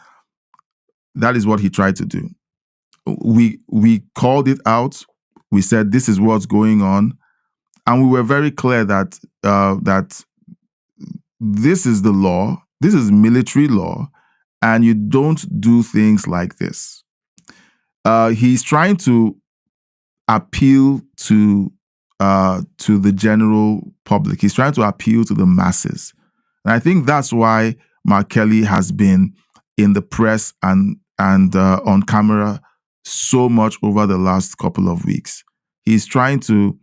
That is what he tried to do. We called it out. We said, this is what's going on. And we were very clear that that this is the law This is military law, and you don't do things like this. He's trying to appeal to the general public. He's trying to appeal to the masses. And I think that's why Mark Kelly has been in the press and on camera so much over the last couple of weeks. He's trying to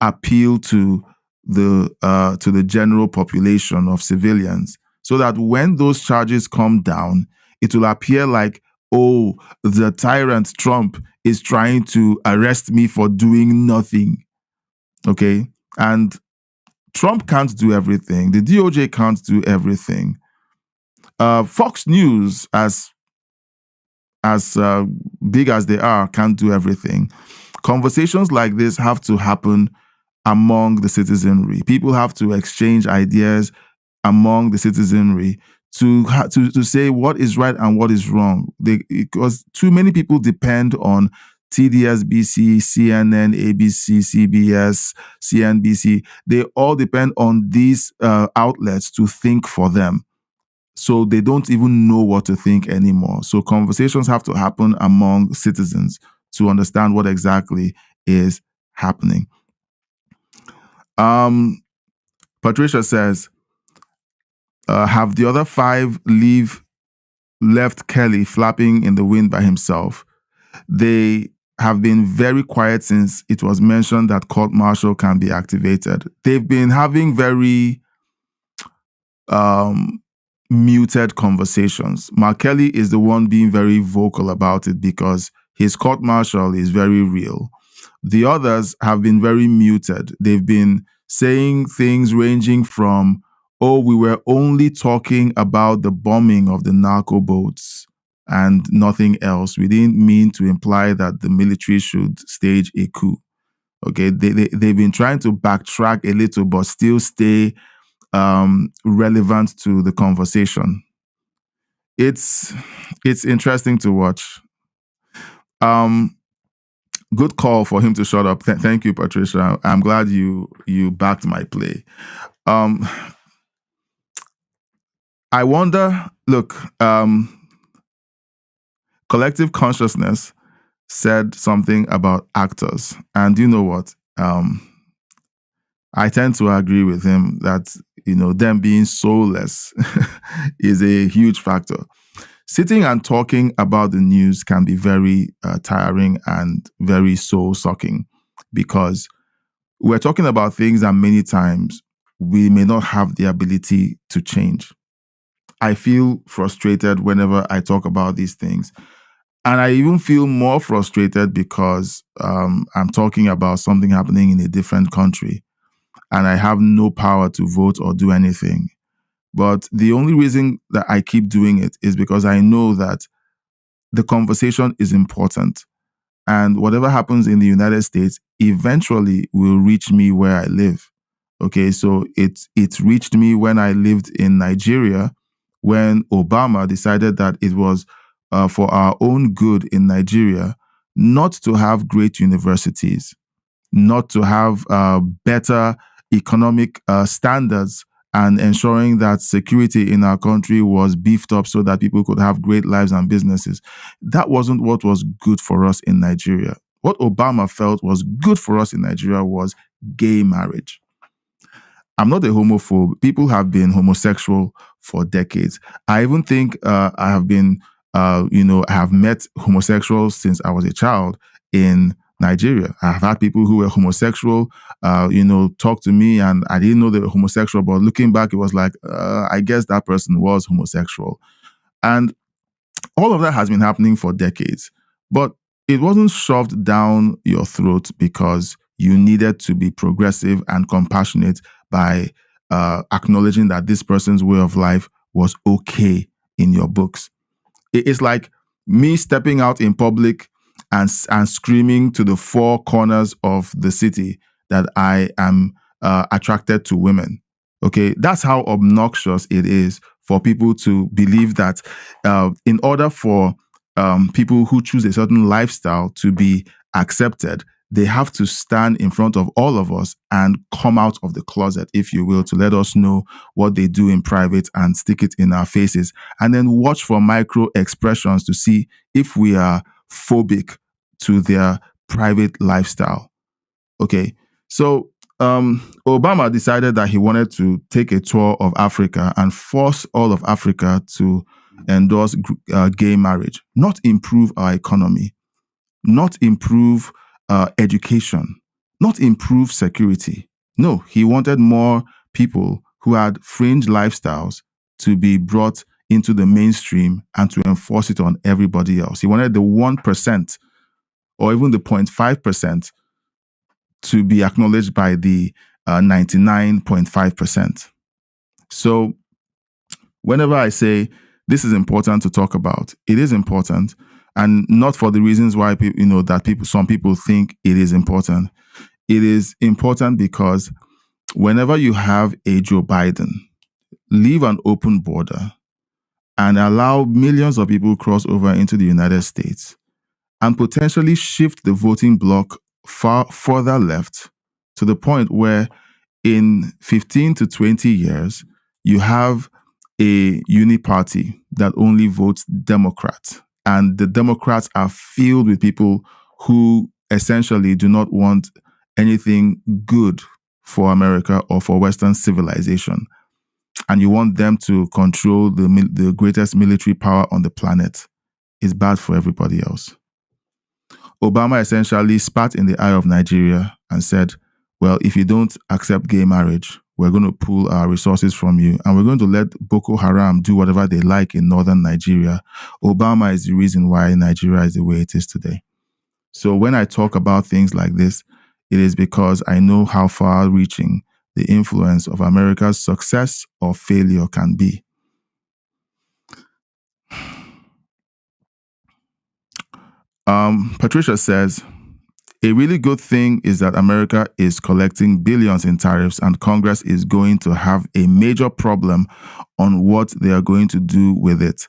appeal to the general population of civilians so that when those charges come down, it will appear like, oh, the tyrant Trump is trying to arrest me for doing nothing. Okay? And Trump can't do everything. The DOJ can't do everything. Fox News, as big as they are, can't do everything. Conversations like this have to happen among the citizenry. People have to exchange ideas among the citizenry to say what is right and what is wrong. Because too many people depend on TDSBC, CNN, ABC, CBS, CNBC. They all depend on these outlets to think for them. So they don't even know what to think anymore. So conversations have to happen among citizens to understand what exactly is happening. Patricia says, have the other 5 left Kelly flapping in the wind by himself? They have been very quiet since it was mentioned that court-martial can be activated. They've been having very muted conversations. Mark Kelly is the one being very vocal about it because his court-martial is very real. The others have been very muted. They've been saying things ranging from, oh, we were only talking about the bombing of the narco boats and nothing else. We didn't mean to imply that the military should stage a coup. Okay, they've been trying to backtrack a little, but still stay relevant to the conversation. It's interesting to watch. Good call for him to shut up. Thank you, Patricia. I'm glad you backed my play. I wonder, look, Collective Consciousness said something about actors. And you know what? I tend to agree with him that, them being soulless is a huge factor. Sitting and talking about the news can be very tiring and very soul-sucking because we're talking about things that many times we may not have the ability to change. I feel frustrated whenever I talk about these things. And I even feel more frustrated because I'm talking about something happening in a different country and I have no power to vote or do anything. But the only reason that I keep doing it is because I know that the conversation is important. And whatever happens in the United States eventually will reach me where I live. Okay, so it reached me when I lived in Nigeria, when Obama decided that it was for our own good in Nigeria not to have great universities, not to have better economic standards, and ensuring that security in our country was beefed up so that people could have great lives and businesses. That wasn't what was good for us in Nigeria. What Obama felt was good for us in Nigeria was gay marriage. I'm not a homophobe. People have been homosexual for decades. I even think I have been, I have met homosexuals since I was a child in Nigeria. I've had people who were homosexual, talk to me, and I didn't know they were homosexual, but looking back, it was like, I guess that person was homosexual. And all of that has been happening for decades. But it wasn't shoved down your throat because you needed to be progressive and compassionate by acknowledging that this person's way of life was okay in your books. It's like me stepping out in public and screaming to the 4 corners of the city that I am attracted to women. Okay, that's how obnoxious it is for people to believe that in order for people who choose a certain lifestyle to be accepted, they have to stand in front of all of us and come out of the closet, if you will, to let us know what they do in private and stick it in our faces. And then watch for micro expressions to see if we are phobic to their private lifestyle. Okay. So Obama decided that he wanted to take a tour of Africa and force all of Africa to endorse gay marriage, not improve our economy, not improve education, not improve security. No, he wanted more people who had fringe lifestyles to be brought into the mainstream and to enforce it on everybody else. He wanted the 1% or even the 0.5% to be acknowledged by the 99.5%. So whenever I say this is important to talk about, it is important, and not for the reasons why some people think it is important. It is important because whenever you have a Joe Biden, leave an open border and allow millions of people cross over into the United States and potentially shift the voting bloc far further left to the point where in 15 to 20 years, you have a uniparty that only votes Democrat. And the Democrats are filled with people who essentially do not want anything good for America or for Western civilization. And you want them to control the greatest military power on the planet. It's bad for everybody else. Obama essentially spat in the eye of Nigeria and said, well, if you don't accept gay marriage, we're going to pull our resources from you and we're going to let Boko Haram do whatever they like in northern Nigeria. Obama is the reason why Nigeria is the way it is today. So when I talk about things like this, it is because I know how far-reaching the influence of America's success or failure can be. Patricia says, a really good thing is that America is collecting billions in tariffs and Congress is going to have a major problem on what they are going to do with it.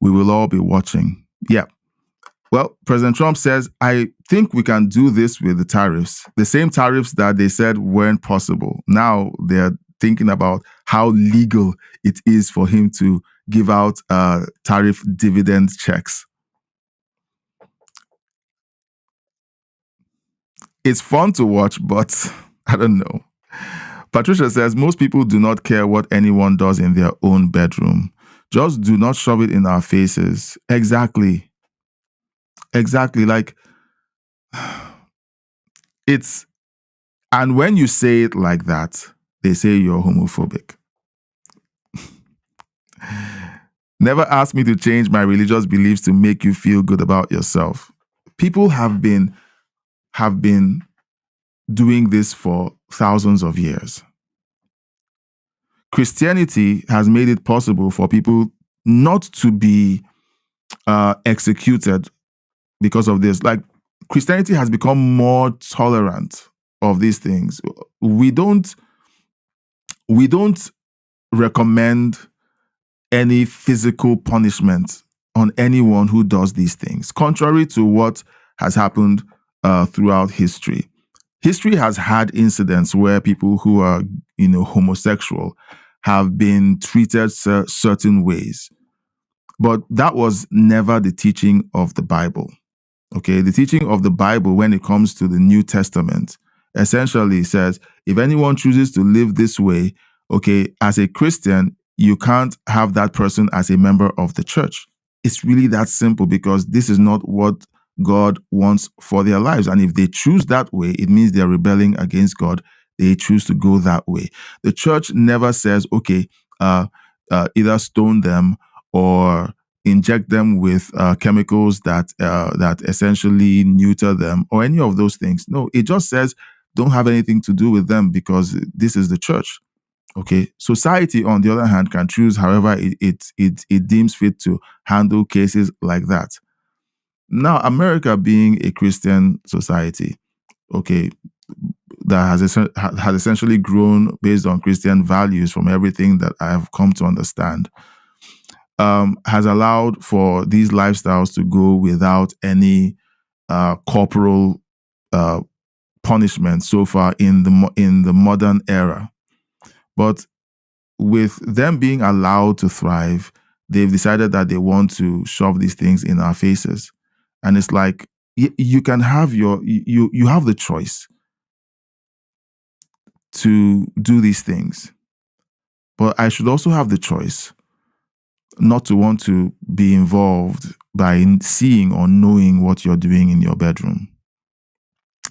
We will all be watching. Yeah. Well, President Trump says, I think we can do this with the tariffs, the same tariffs that they said weren't possible. Now they're thinking about how legal it is for him to give out tariff dividend checks. It's fun to watch, but I don't know. Patricia says, most people do not care what anyone does in their own bedroom. Just do not shove it in our faces. Exactly. Like, and when you say it like that, they say you're homophobic. Never ask me to change my religious beliefs to make you feel good about yourself. People have been doing this for thousands of years. Christianity has made it possible for people not to be executed because of this. Like, Christianity has become more tolerant of these things. We don't recommend any physical punishment on anyone who does these things, contrary to what has happened throughout history. History has had incidents where people who are, homosexual have been treated certain ways. But that was never the teaching of the Bible. Okay, the teaching of the Bible when it comes to the New Testament essentially says, if anyone chooses to live this way, okay, as a Christian, you can't have that person as a member of the church. It's really that simple, because this is not what God wants for their lives. And if they choose that way, it means they're rebelling against God. They choose to go that way. The church never says, okay, either stone them or inject them with chemicals that essentially neuter them or any of those things. No, it just says don't have anything to do with them because this is the church. Okay. Society, on the other hand, can choose however it deems fit to handle cases like that. Now, America being a Christian society, okay, that has essentially grown based on Christian values from everything that I have come to understand, has allowed for these lifestyles to go without any corporal punishment so far in the modern era. But with them being allowed to thrive, they've decided that they want to shove these things in our faces. And it's like, you can have you have the choice to do these things. But I should also have the choice not to want to be involved by seeing or knowing what you're doing in your bedroom.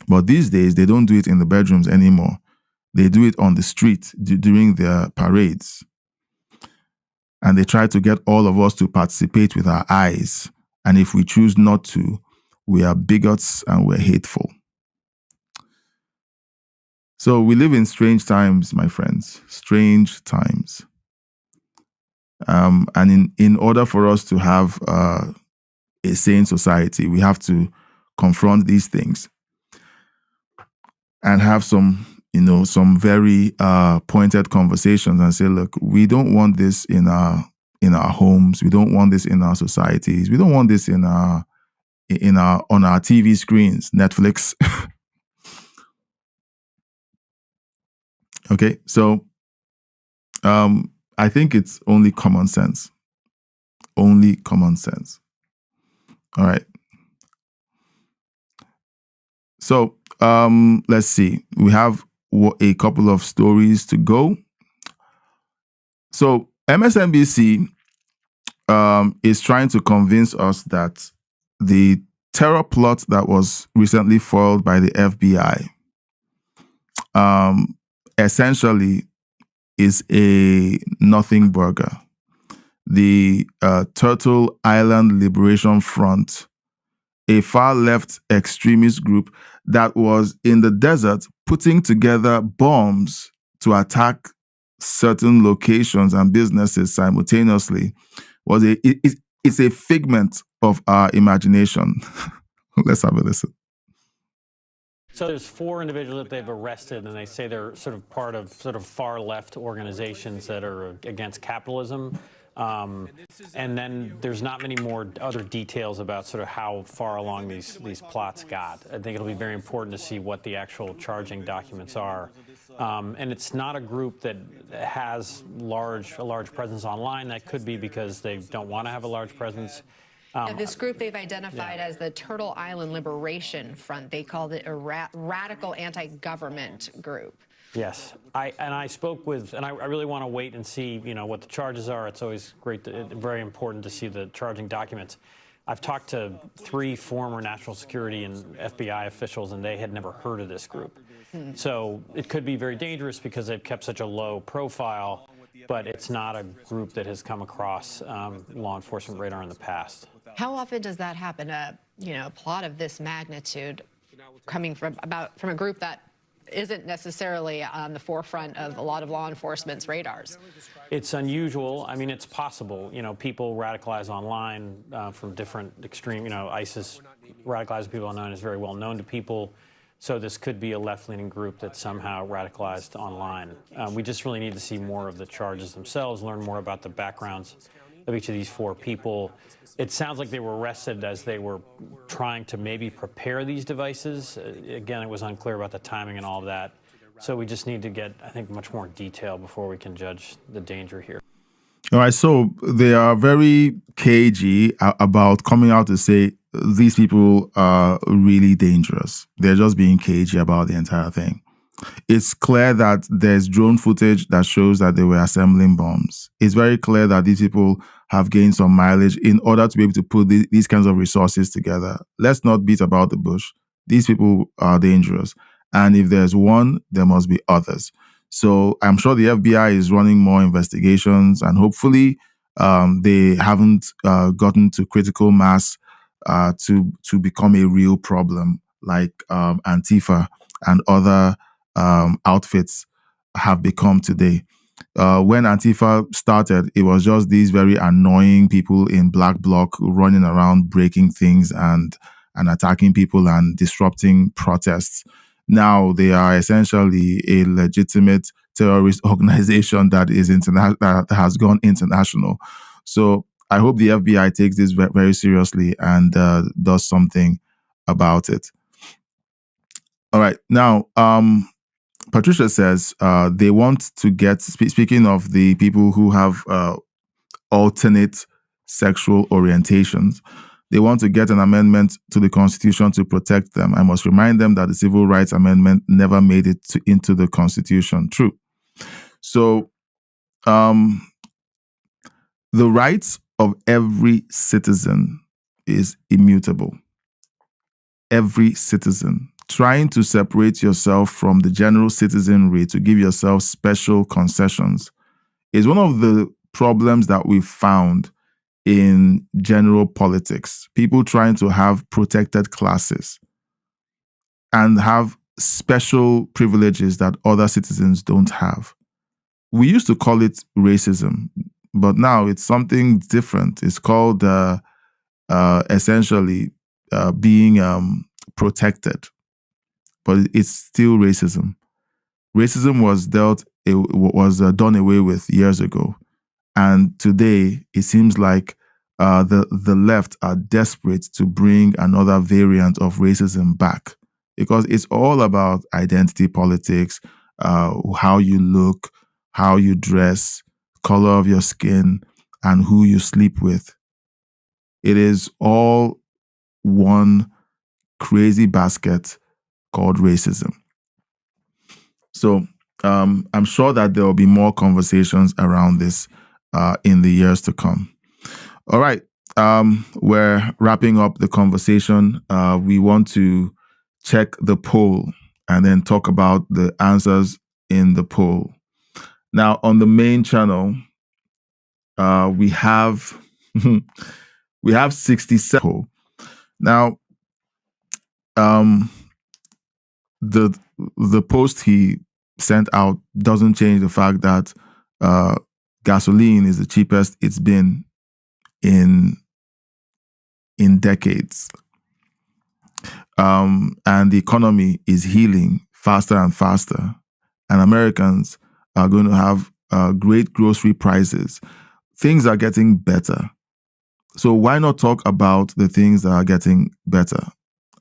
But these days, they don't do it in the bedrooms anymore. They do it on the street during their parades. And they try to get all of us to participate with our eyes. And if we choose not to, we are bigots and we're hateful. So we live in strange times, my friends, strange times. And in order for us to have a sane society, we have to confront these things and have some very pointed conversations and say, look, we don't want this in our homes. We don't want this in our societies. We don't want this on our TV screens, Netflix. Okay, so I think it's only common sense. Only common sense. All right. So let's see. We have a couple of stories to go. So MSNBC is trying to convince us that the terror plot that was recently foiled by the FBI essentially is a nothing burger. The Turtle Island Liberation Front, a far-left extremist group that was in the desert putting together bombs to attack certain locations and businesses simultaneously, it's a figment of our imagination. Let's have a listen. So there's 4 individuals that they've arrested, and they say they're sort of part of far-left organizations that are against capitalism. And then there's not many more other details about sort of how far along these plots got. I think it'll be very important to see what the actual charging documents are. And it's not a group that has a large presence online. That could be because they don't want to have a large presence. This group they've identified as the Turtle Island Liberation Front. They called it a radical anti-government group. Yes, I spoke with, and I really want to wait and see, what the charges are. It's always very important to see the charging documents. I've talked to 3 former national security and FBI officials, and they had never heard of this group. So it could be very dangerous because they've kept such a low profile, but it's not a group that has come across law enforcement radar in the past. How often does that happen? A plot of this magnitude coming from a group that isn't necessarily on the forefront of a lot of law enforcement's radars. It's unusual. I mean, it's possible. People radicalize online from different extreme. ISIS radicalized people online is very well known to people. So this could be a left-leaning group that's somehow radicalized online. We just really need to see more of the charges themselves, learn more about the backgrounds of each of these 4 people. It sounds like they were arrested as they were trying to maybe prepare these devices. Again, it was unclear about the timing and all of that. So we just need to get, I think, much more detail before we can judge the danger here. All right, so they are very cagey about coming out to say these people are really dangerous. They're just being cagey about the entire thing. It's clear that there's drone footage that shows that they were assembling bombs. It's very clear that these people have gained some mileage in order to be able to put these kinds of resources together. Let's not beat about the bush. These people are dangerous. And if there's one, there must be others. So I'm sure the FBI is running more investigations, and hopefully they haven't gotten to critical mass to become a real problem like Antifa and other outfits have become today. When Antifa started, it was just these very annoying people in black bloc running around breaking things and attacking people and disrupting protests. Now they are essentially a legitimate terrorist organization that is that has gone international. So I hope the FBI takes this very seriously and does something about it. All right. Now, Patricia says they want to get, speaking of the people who have alternate sexual orientations, they want to get an amendment to the Constitution to protect them. I must remind them that the Civil Rights Amendment never made it into the Constitution. True. So, the rights of every citizen is immutable. Every citizen. Trying to separate yourself from the general citizenry to give yourself special concessions is one of the problems that we found in general politics. People trying to have protected classes and have special privileges that other citizens don't have. We used to call it racism, but now it's something different. It's called essentially being protected, but it's still racism. Racism was done away with years ago, and today it seems like the left are desperate to bring another variant of racism back, because it's all about identity politics, how you look, how you dress, color of your skin, and who you sleep with. It is all one crazy basket called racism. So I'm sure that there will be more conversations around this in the years to come. All right. We're wrapping up the conversation. We want to check the poll and then talk about the answers in the poll. Now, on the main channel, we have 67. Now, the post he sent out doesn't change the fact that gasoline is the cheapest it's been in decades. And the economy is healing faster and faster. And Americans are going to have great grocery prices. Things are getting better. So why not talk about the things that are getting better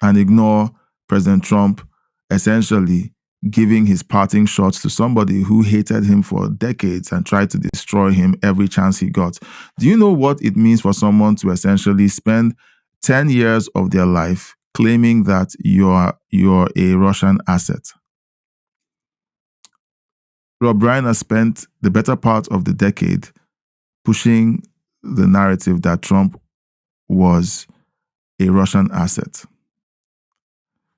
and ignore President Trump essentially giving his parting shots to somebody who hated him for decades and tried to destroy him every chance he got? Do you know what it means for someone to essentially spend 10 years of their life claiming that you're a Russian asset? Rob Reiner spent the better part of the decade pushing the narrative that Trump was a Russian asset.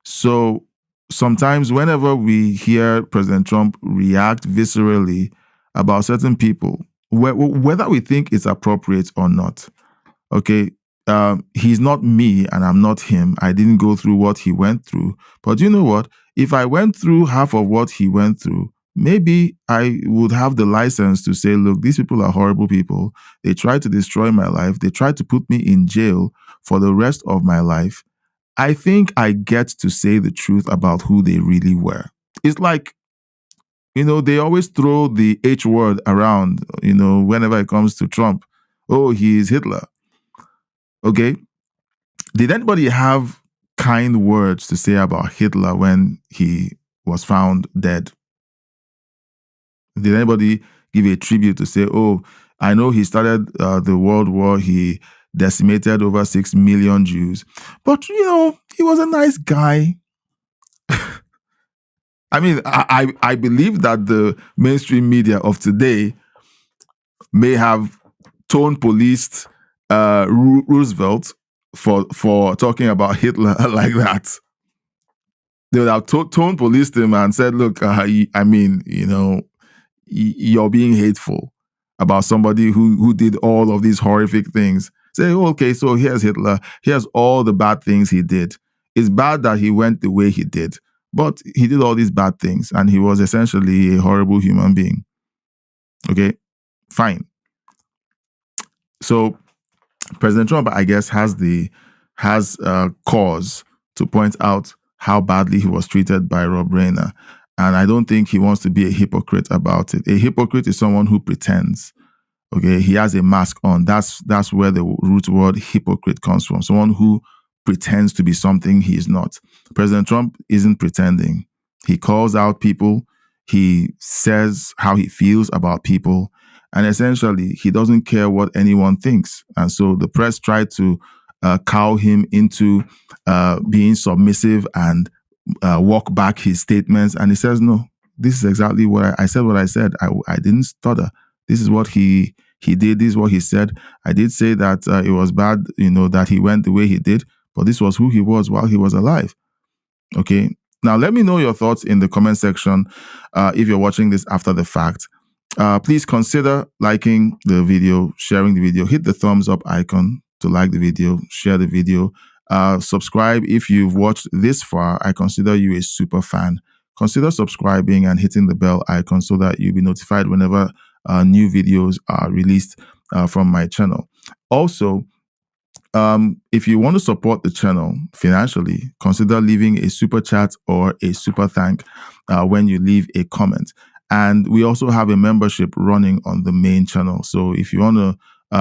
So sometimes whenever we hear President Trump react viscerally about certain people, whether we think it's appropriate or not, okay, he's not me and I'm not him. I didn't go through what he went through. But you know what? If I went through half of what he went through, maybe I would have the license to say, look, these people are horrible people. They tried to destroy my life. They tried to put me in jail for the rest of my life. I think I get to say the truth about who they really were. It's like, they always throw the H word around, whenever it comes to Trump. Oh, he's Hitler. Okay. Did anybody have kind words to say about Hitler when he was found dead? Did anybody give a tribute to say, oh, I know he started the World War, he decimated over 6 million Jews, but, he was a nice guy. I mean, I believe that the mainstream media of today may have tone policed Roosevelt for talking about Hitler like that. They would have tone policed him and said, look, you're being hateful about somebody who did all of these horrific things. Say, okay, so here's Hitler. Here's all the bad things he did. It's bad that he went the way he did, but he did all these bad things and he was essentially a horrible human being. Okay, fine. So President Trump, I guess, has cause to point out how badly he was treated by Rob Reiner. And I don't think he wants to be a hypocrite about it. A hypocrite is someone who pretends. Okay, he has a mask on. That's where the root word hypocrite comes from. Someone who pretends to be something he is not. President Trump isn't pretending. He calls out people. He says how he feels about people. And essentially, he doesn't care what anyone thinks. And so the press tried to cow him into being submissive and walk back his statements. And he says, no, this is exactly what I said. What I said. I didn't stutter. This is what he did. This is what he said. I did say that it was bad, that he went the way he did. But this was who he was while he was alive. Okay. Now, let me know your thoughts in the comment section if you're watching this after the fact. Please consider liking the video, sharing the video, hit the thumbs up icon to like the video, share the video, subscribe if you've watched this far. I consider you a super fan. Consider subscribing and hitting the bell icon so that you'll be notified whenever new videos are released from my channel. Also, if you want to support the channel financially, consider leaving a super chat or a super thank when you leave a comment. And we also have a membership running on the main channel. So if you want to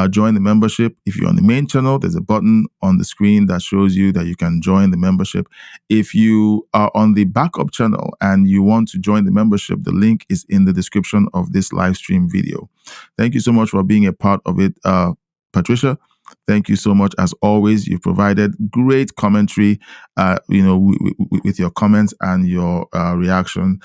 join the membership, if you're on the main channel, there's a button on the screen that shows you that you can join the membership. If you are on the backup channel and you want to join the membership, the link is in the description of this live stream video. Thank you so much for being a part of it, Patricia. Thank you so much. As always, you've provided great commentary, with your comments and your reaction.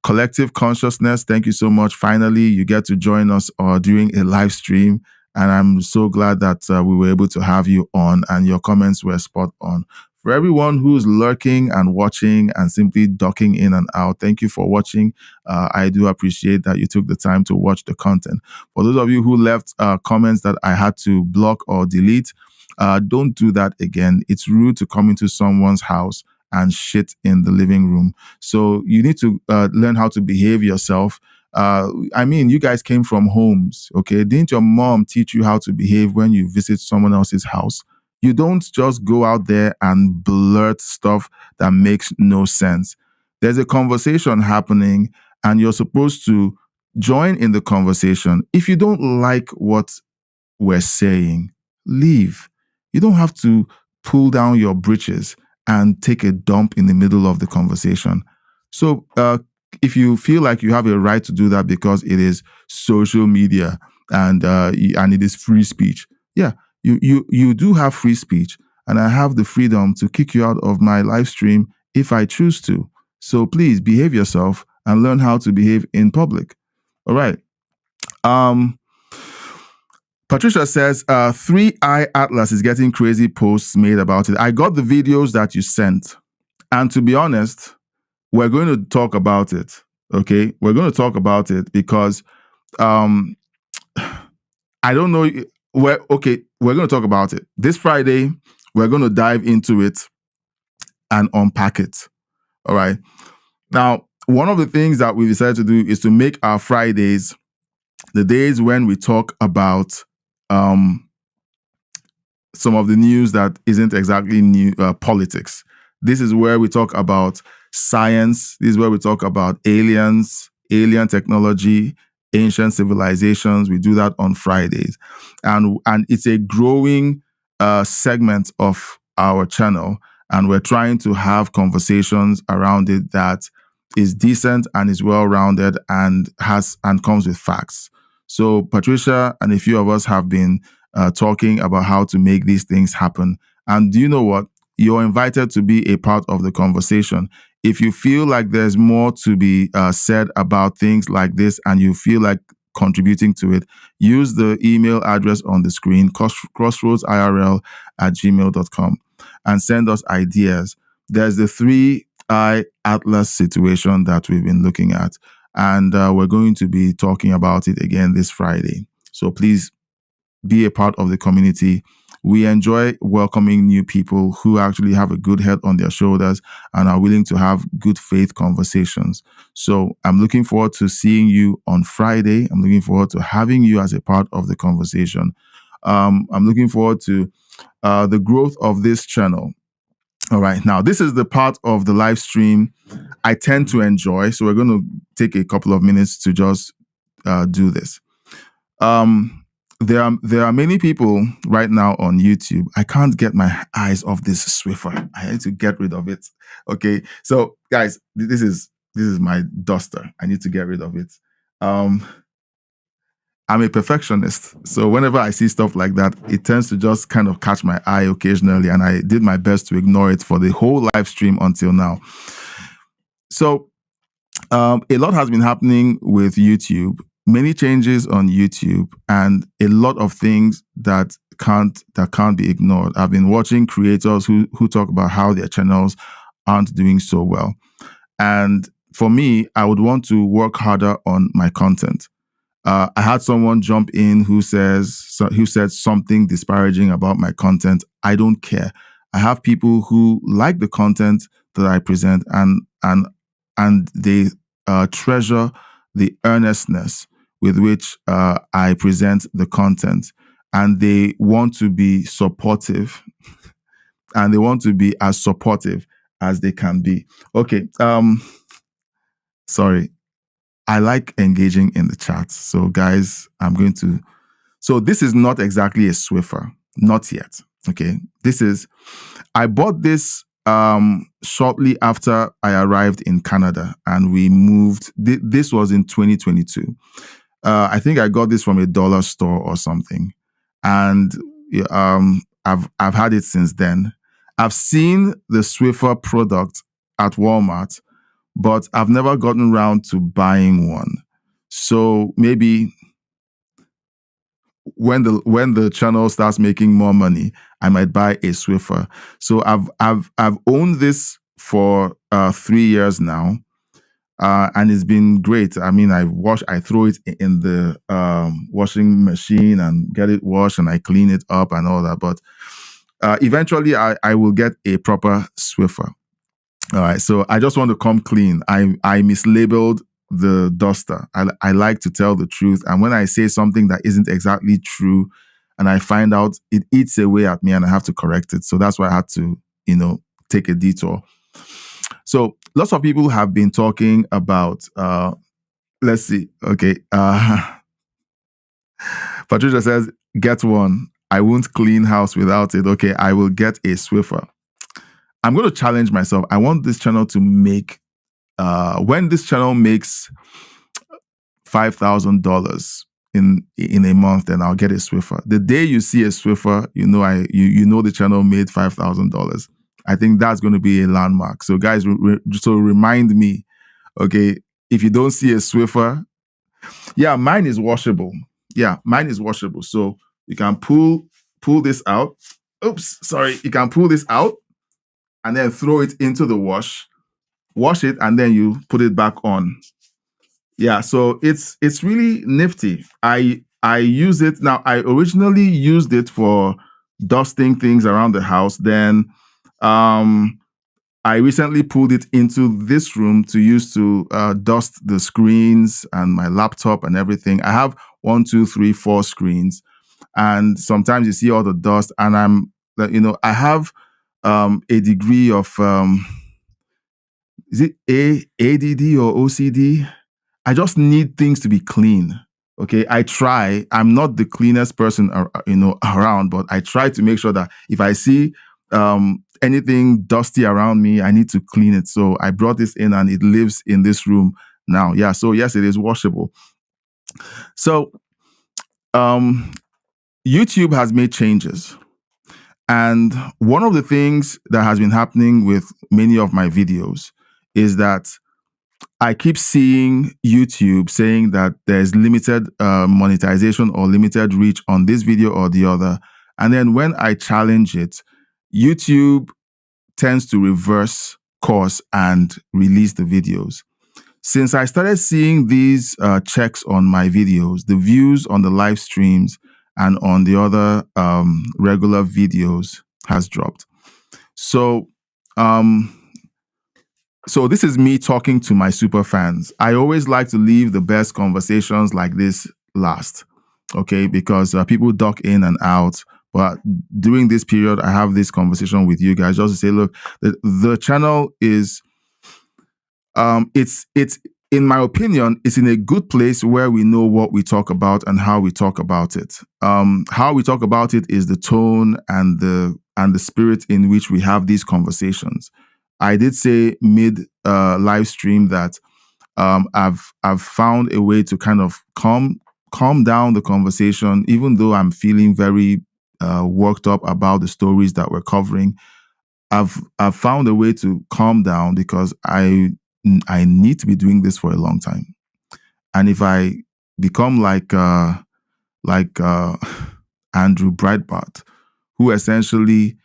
Collective Consciousness, thank you so much. Finally, you get to join us during a live stream. And I'm so glad that we were able to have you on and your comments were spot on. For everyone who's lurking and watching and simply ducking in and out, thank you for watching. I do appreciate that you took the time to watch the content. For those of you who left comments that I had to block or delete, don't do that again. It's rude to come into someone's house and shit in the living room. So you need to learn how to behave yourself. You guys came from homes, okay? Didn't your mom teach you how to behave when you visit someone else's house? You don't just go out there and blurt stuff that makes no sense. There's a conversation happening and you're supposed to join in the conversation. If you don't like what we're saying, leave. You don't have to pull down your britches and take a dump in the middle of the conversation. So if you feel like you have a right to do that because it is social media and it is free speech, yeah, you do have free speech, and I have the freedom to kick you out of my live stream if I choose to. So please behave yourself and learn how to behave in public. All right. Patricia says, 3i Atlas is getting crazy posts made about it. I got the videos that you sent. And to be honest, we're going to talk about it. Okay? We're going to talk about it because I don't know. We're going to talk about it. This Friday, we're going to dive into it and unpack it. All right? Now, one of the things that we decided to do is to make our Fridays the days when we talk about some of the news that isn't exactly new politics. This is where we talk about science. This is where we talk about aliens, alien technology, ancient civilizations. We do that on Fridays. And it's a growing segment of our channel. And we're trying to have conversations around it that is decent and is well-rounded and comes with facts. So Patricia and a few of us have been talking about how to make these things happen. And do you know what? You're invited to be a part of the conversation. If you feel like there's more to be said about things like this and you feel like contributing to it, use the email address on the screen, crossroadsirl@gmail.com, and send us ideas. There's the 3i Atlas situation that we've been looking at. And we're going to be talking about it again this Friday. So please be a part of the community. We enjoy welcoming new people who actually have a good head on their shoulders and are willing to have good faith conversations. So I'm looking forward to seeing you on Friday. I'm looking forward to having you as a part of the conversation. I'm looking forward to the growth of this channel. All right. Now, this is the part of the live stream I tend to enjoy. So we're going to take a couple of minutes to just do this. there are many people right now on YouTube. I can't get my eyes off this Swiffer. I need to get rid of it. Okay, so guys, this is my duster. I need to get rid of it. I'm a perfectionist, so whenever I see stuff like that, it tends to just kind of catch my eye occasionally, and I did my best to ignore it for the whole live stream until now. So a lot has been happening with YouTube, many changes on YouTube, and a lot of things that can't be ignored. I've been watching creators who talk about how their channels aren't doing so well, and for me, I would want to work harder on my content. I had someone jump in who said something disparaging about my content. I don't care. I have people who like the content that I present, and they treasure the earnestness with which I present the content, and they want to be supportive, and they want to be as supportive as they can be. Okay, sorry. I like engaging in the chat. So guys, so this is not exactly a Swiffer, not yet. Okay. I bought this shortly after I arrived in Canada, and we moved. This was in 2022. I think I got this from a dollar store or something. And I've had it since then. I've seen the Swiffer product at Walmart, but I've never gotten around to buying one. So maybe when the channel starts making more money, I might buy a Swiffer. So I've owned this for 3 years now, and it's been great. I mean, I throw it in the washing machine and get it washed, and I clean it up and all that. But eventually, I will get a proper Swiffer. All right, so I just want to come clean. I mislabeled the duster. I like to tell the truth, and when I say something that isn't exactly true, and I find out, it eats away at me, and I have to correct it. So that's why I had to, take a detour. So lots of people have been talking about. Let's see. Okay, Patricia says, "Get one. I won't clean house without it." Okay, I will get a Swiffer. I'm going to challenge myself. I want this channel to make, when this channel makes $5,000 in a month, then I'll get a Swiffer. The day you see a Swiffer, you know the channel made $5,000. I think that's going to be a landmark. So guys, so remind me, okay, if you don't see a Swiffer, yeah, mine is washable. Yeah, mine is washable. So you can pull this out. Oops, sorry. You can pull this out and then throw it into the wash it, and then you put it back on. Yeah, so it's really nifty. I use it now. I originally used it for dusting things around the house. Then I recently pulled it into this room to use to dust the screens and my laptop and everything. I have 1, 2, 3, 4 screens, and sometimes you see all the dust, and I have a degree of is it ADD or OCD? I just need things to be clean. Okay, I try. I'm not the cleanest person around, but I try to make sure that if I see anything dusty around me, I need to clean it. So I brought this in, and it lives in this room now. Yeah, so yes, it is washable. So YouTube has made changes. And one of the things that has been happening with many of my videos is that I keep seeing YouTube saying that there's limited monetization or limited reach on this video or the other. And then when I challenge it, YouTube tends to reverse course and release the videos. Since I started seeing these checks on my videos, the views on the live streams and on the other regular videos has dropped. So, so this is me talking to my super fans. I always like to leave the best conversations like this last, okay? Because people duck in and out. But during this period, I have this conversation with you guys just to say, look, the channel is, in my opinion, it's in a good place where we know what we talk about and how we talk about it. How we talk about it is the tone and the spirit in which we have these conversations. I did say mid live stream that I've found a way to kind of calm down the conversation, even though I'm feeling very worked up about the stories that we're covering. I've found a way to calm down because I need to be doing this for a long time, and if I become like Andrew Breitbart, who essentially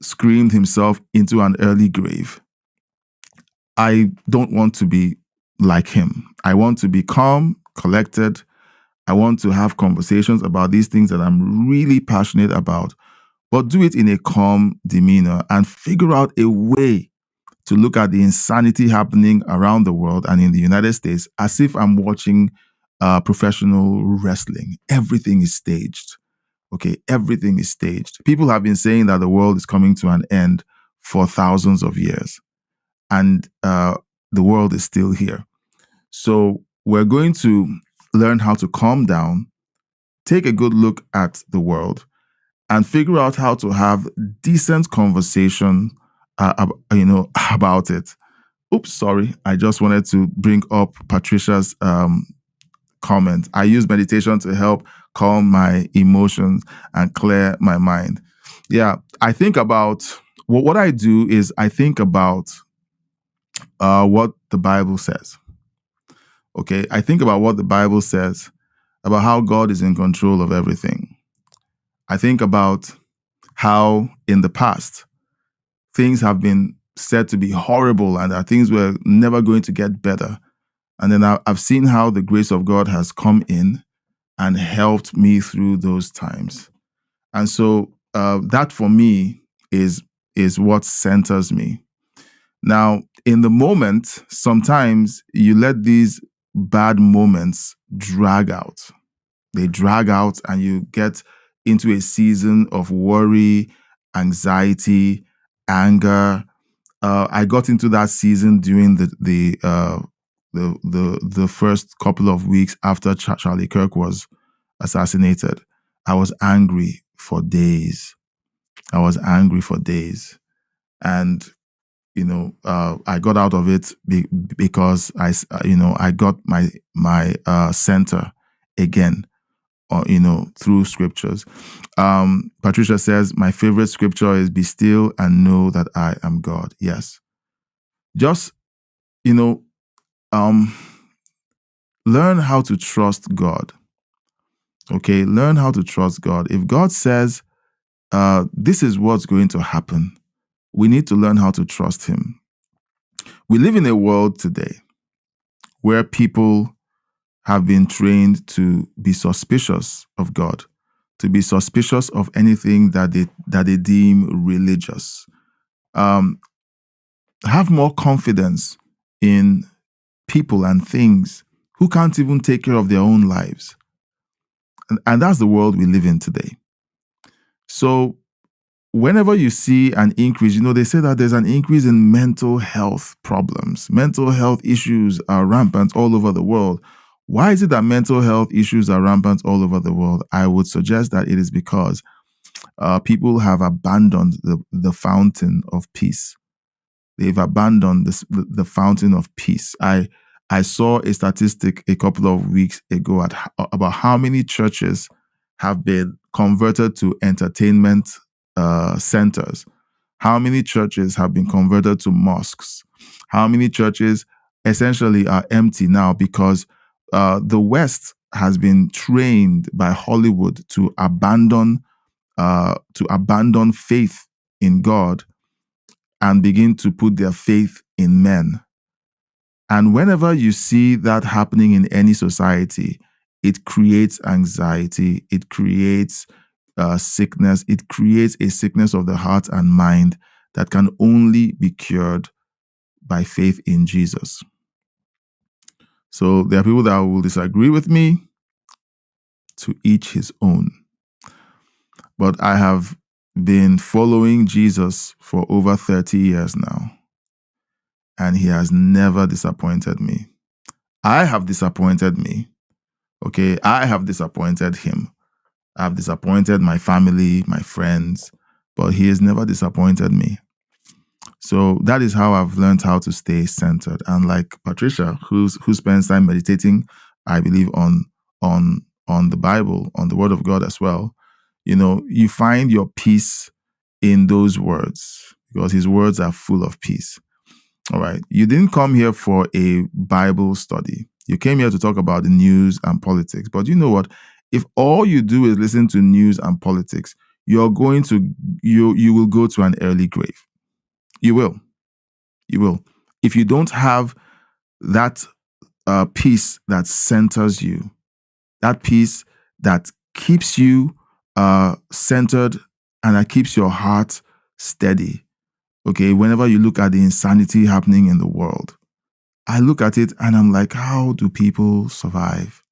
screamed himself into an early grave, I don't want to be like him. I want to be calm, collected. I want to have conversations about these things that I'm really passionate about, but do it in a calm demeanor and figure out a way to look at the insanity happening around the world and in the United States as if I'm watching professional wrestling. Everything is staged. Okay, everything is staged. People have been saying that the world is coming to an end for thousands of years, and the world is still here. So we're going to learn how to calm down, take a good look at the world, and figure out how to have decent conversation, about it. Oops, sorry. I just wanted to bring up Patricia's comment. I use meditation to help calm my emotions and clear my mind. Yeah, I think about what I do is I think about what the Bible says. Okay, I think about what the Bible says about how God is in control of everything. I think about how in the past things have been said to be horrible and that things were never going to get better. And then I've seen how the grace of God has come in and helped me through those times. And so that for me is what centers me. Now, in the moment, sometimes you let these bad moments drag out. They drag out and you get into a season of worry, anxiety, anger. I got into that season during the first couple of weeks after Charlie Kirk was assassinated. I was angry for days. And I got out of it because I got my center again, through scriptures. Patricia says, my favorite scripture is be still and know that I am God. Yes. Just, learn how to trust God. Okay. Learn how to trust God. If God says, this is what's going to happen, we need to learn how to trust him. We live in a world today where people have been trained to be suspicious of God, to be suspicious of anything that they deem religious. Have more confidence in people and things who can't even take care of their own lives. And that's the world we live in today. So whenever you see an increase, they say that there's an increase in mental health problems. Mental health issues are rampant all over the world. Why is it that mental health issues are rampant all over the world? I would suggest that it is because people have abandoned the fountain of peace. They've abandoned the fountain of peace. I saw a statistic a couple of weeks ago about how many churches have been converted to entertainment centers. How many churches have been converted to mosques? How many churches essentially are empty now because the West has been trained by Hollywood to abandon faith in God and begin to put their faith in men. And whenever you see that happening in any society, it creates anxiety, it creates sickness, it creates a sickness of the heart and mind that can only be cured by faith in Jesus. So there are people that will disagree with me, to each his own. But I have been following Jesus for over 30 years now. and he has never disappointed me. I have disappointed me. Okay, I have disappointed him. I've disappointed my family, my friends, but he has never disappointed me. So that is how I've learned how to stay centered. And like Patricia, who spends time meditating, I believe on the Bible, on the Word of God as well. You know, you find your peace in those words because his words are full of peace. All right. You didn't come here for a Bible study. You came here to talk about the news and politics. But you know what? If all you do is listen to news and politics, you will go to an early grave. You will. You will. If you don't have that peace that centers you, that peace that keeps you centered and that keeps your heart steady. Okay, whenever you look at the insanity happening in the world, I look at it and I'm like, how do people survive?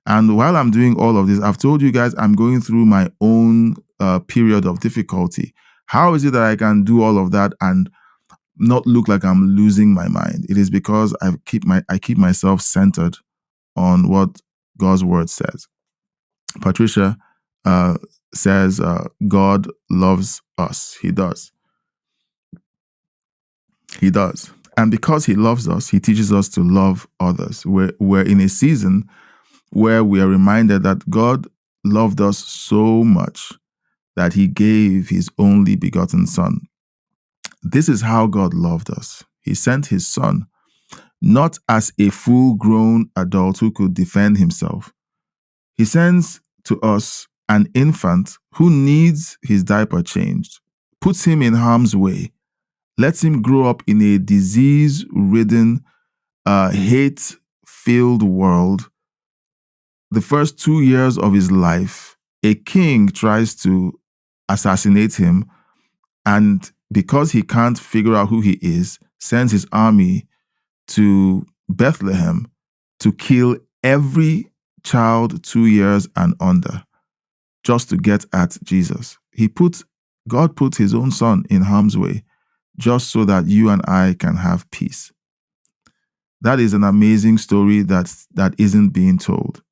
And while I'm doing all of this, I've told you guys I'm going through my own period of difficulty. How is it that I can do all of that and not look like I'm losing my mind? It is because I keep myself centered on what God's word says. Patricia says God loves us. He does. He does. And because he loves us, he teaches us to love others. We're in a season where we are reminded that God loved us so much that he gave his only begotten son. This is how God loved us. He sent his son, not as a full-grown adult who could defend himself. He sends to us an infant who needs his diaper changed, puts him in harm's way, lets him grow up in a disease-ridden, hate-filled world. The first 2 years of his life, a king tries to assassinate him, and because he can't figure out who he is, sends his army to Bethlehem to kill every child 2 years and under, just to get at Jesus. God put his own son in harm's way, just so that you and I can have peace. That is an amazing story that isn't being told.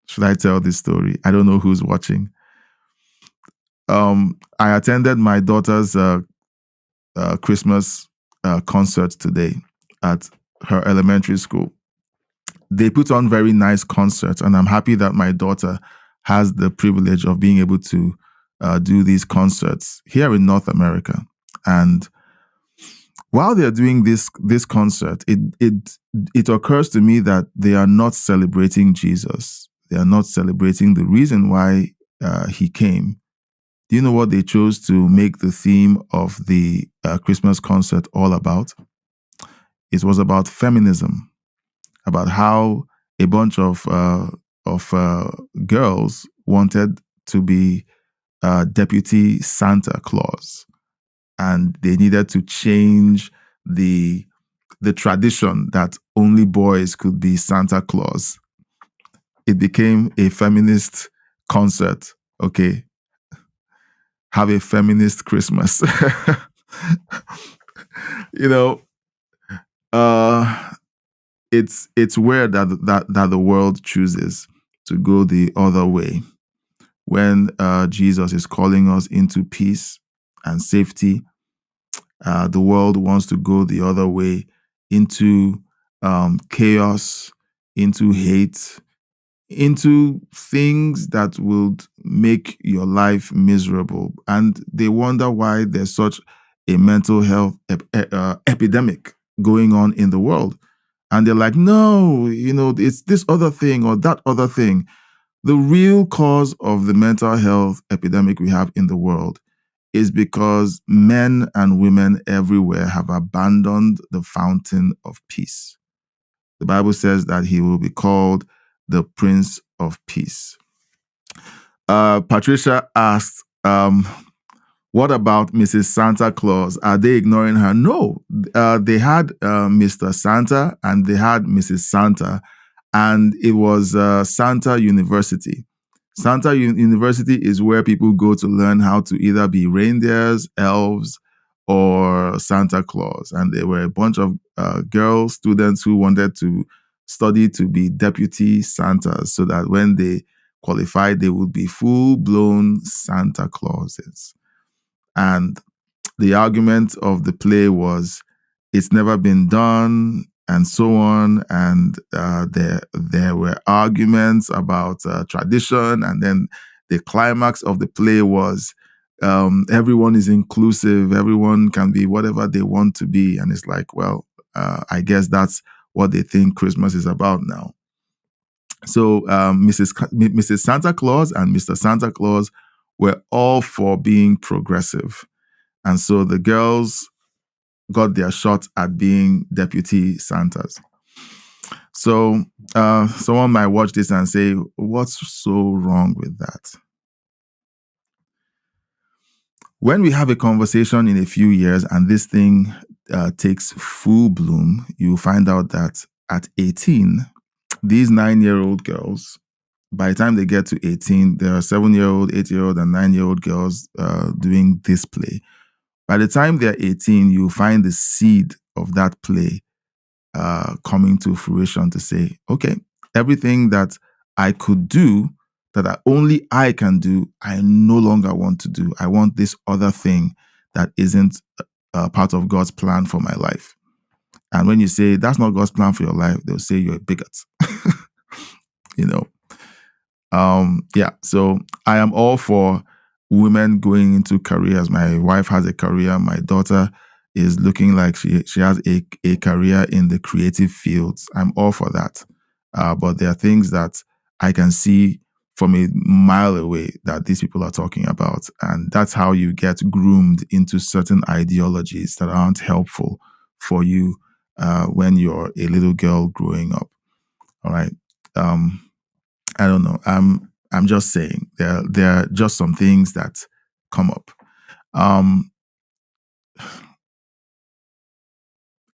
Should I tell this story? I don't know who's watching. I attended my daughter's Christmas concert today at her elementary school. They put on very nice concerts, and I'm happy that my daughter has the privilege of being able to do these concerts here in North America. And while they're doing this concert, it occurs to me that they are not celebrating Jesus. They are not celebrating the reason why he came. Do you know what they chose to make the theme of the Christmas concert all about? It was about feminism, about how a bunch of girls wanted to be Deputy Santa Claus, and they needed to change the tradition that only boys could be Santa Claus. It became a feminist concert. Okay, have a feminist Christmas. You know, it's weird that the world chooses to go the other way when Jesus is calling us into peace and safety. The world wants to go the other way into chaos, into hate, into things that will make your life miserable. And they wonder why there's such a mental health epidemic going on in the world. And they're like, no, it's this other thing or that other thing. The real cause of the mental health epidemic we have in the world is because men and women everywhere have abandoned the fountain of peace. The Bible says that he will be called the Prince of Peace. Patricia asked, what about Mrs. Santa Claus? Are they ignoring her? No, they had Mr. Santa and they had Mrs. Santa, and it was Santa University. Santa University is where people go to learn how to either be reindeers, elves, or Santa Claus. And there were a bunch of girl students who wanted to study to be deputy Santas so that when they qualified, they would be full-blown Santa Clauses. And the argument of the play was, it's never been done, and so on. And there were arguments about tradition. And then the climax of the play was, everyone is inclusive. Everyone can be whatever they want to be. And it's like, well, I guess that's what they think Christmas is about now. So Mrs. Santa Claus and Mr. Santa Claus were all for being progressive. And so the girls got their shot at being deputy Santas. So someone might watch this and say, what's so wrong with that? When we have a conversation in a few years and this thing takes full bloom, you find out that at 18, these 9-year-old girls, by the time they get to 18, there are 7-year-old, 8-year-old, and 9-year-old girls doing this play. By the time they're 18, you find the seed of that play coming to fruition to say, okay, everything that I could do, that only I can do, I no longer want to do. I want this other thing that isn't part of God's plan for my life. And when you say that's not God's plan for your life, they'll say you're a bigot. You know. Yeah. So I am all for women going into careers. My wife has a career. My daughter is looking like she has a career in the creative fields. I'm all for that. But there are things that I can see from a mile away that these people are talking about. And that's how you get groomed into certain ideologies that aren't helpful for you when you're a little girl growing up. All right. I don't know. I'm just saying there are just some things that come up.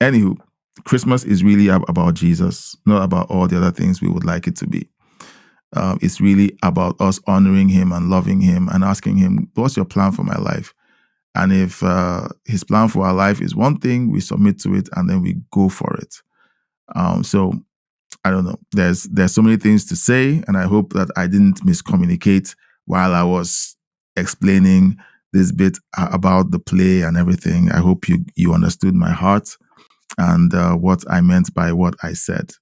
Anywho, Christmas is really about Jesus, not about all the other things we would like it to be. It's really about us honoring him and loving him and asking him, what's your plan for my life? And if his plan for our life is one thing, we submit to it and then we go for it. So I don't know. There's so many things to say, and I hope that I didn't miscommunicate while I was explaining this bit about the play and everything. I hope you understood my heart and what I meant by what I said.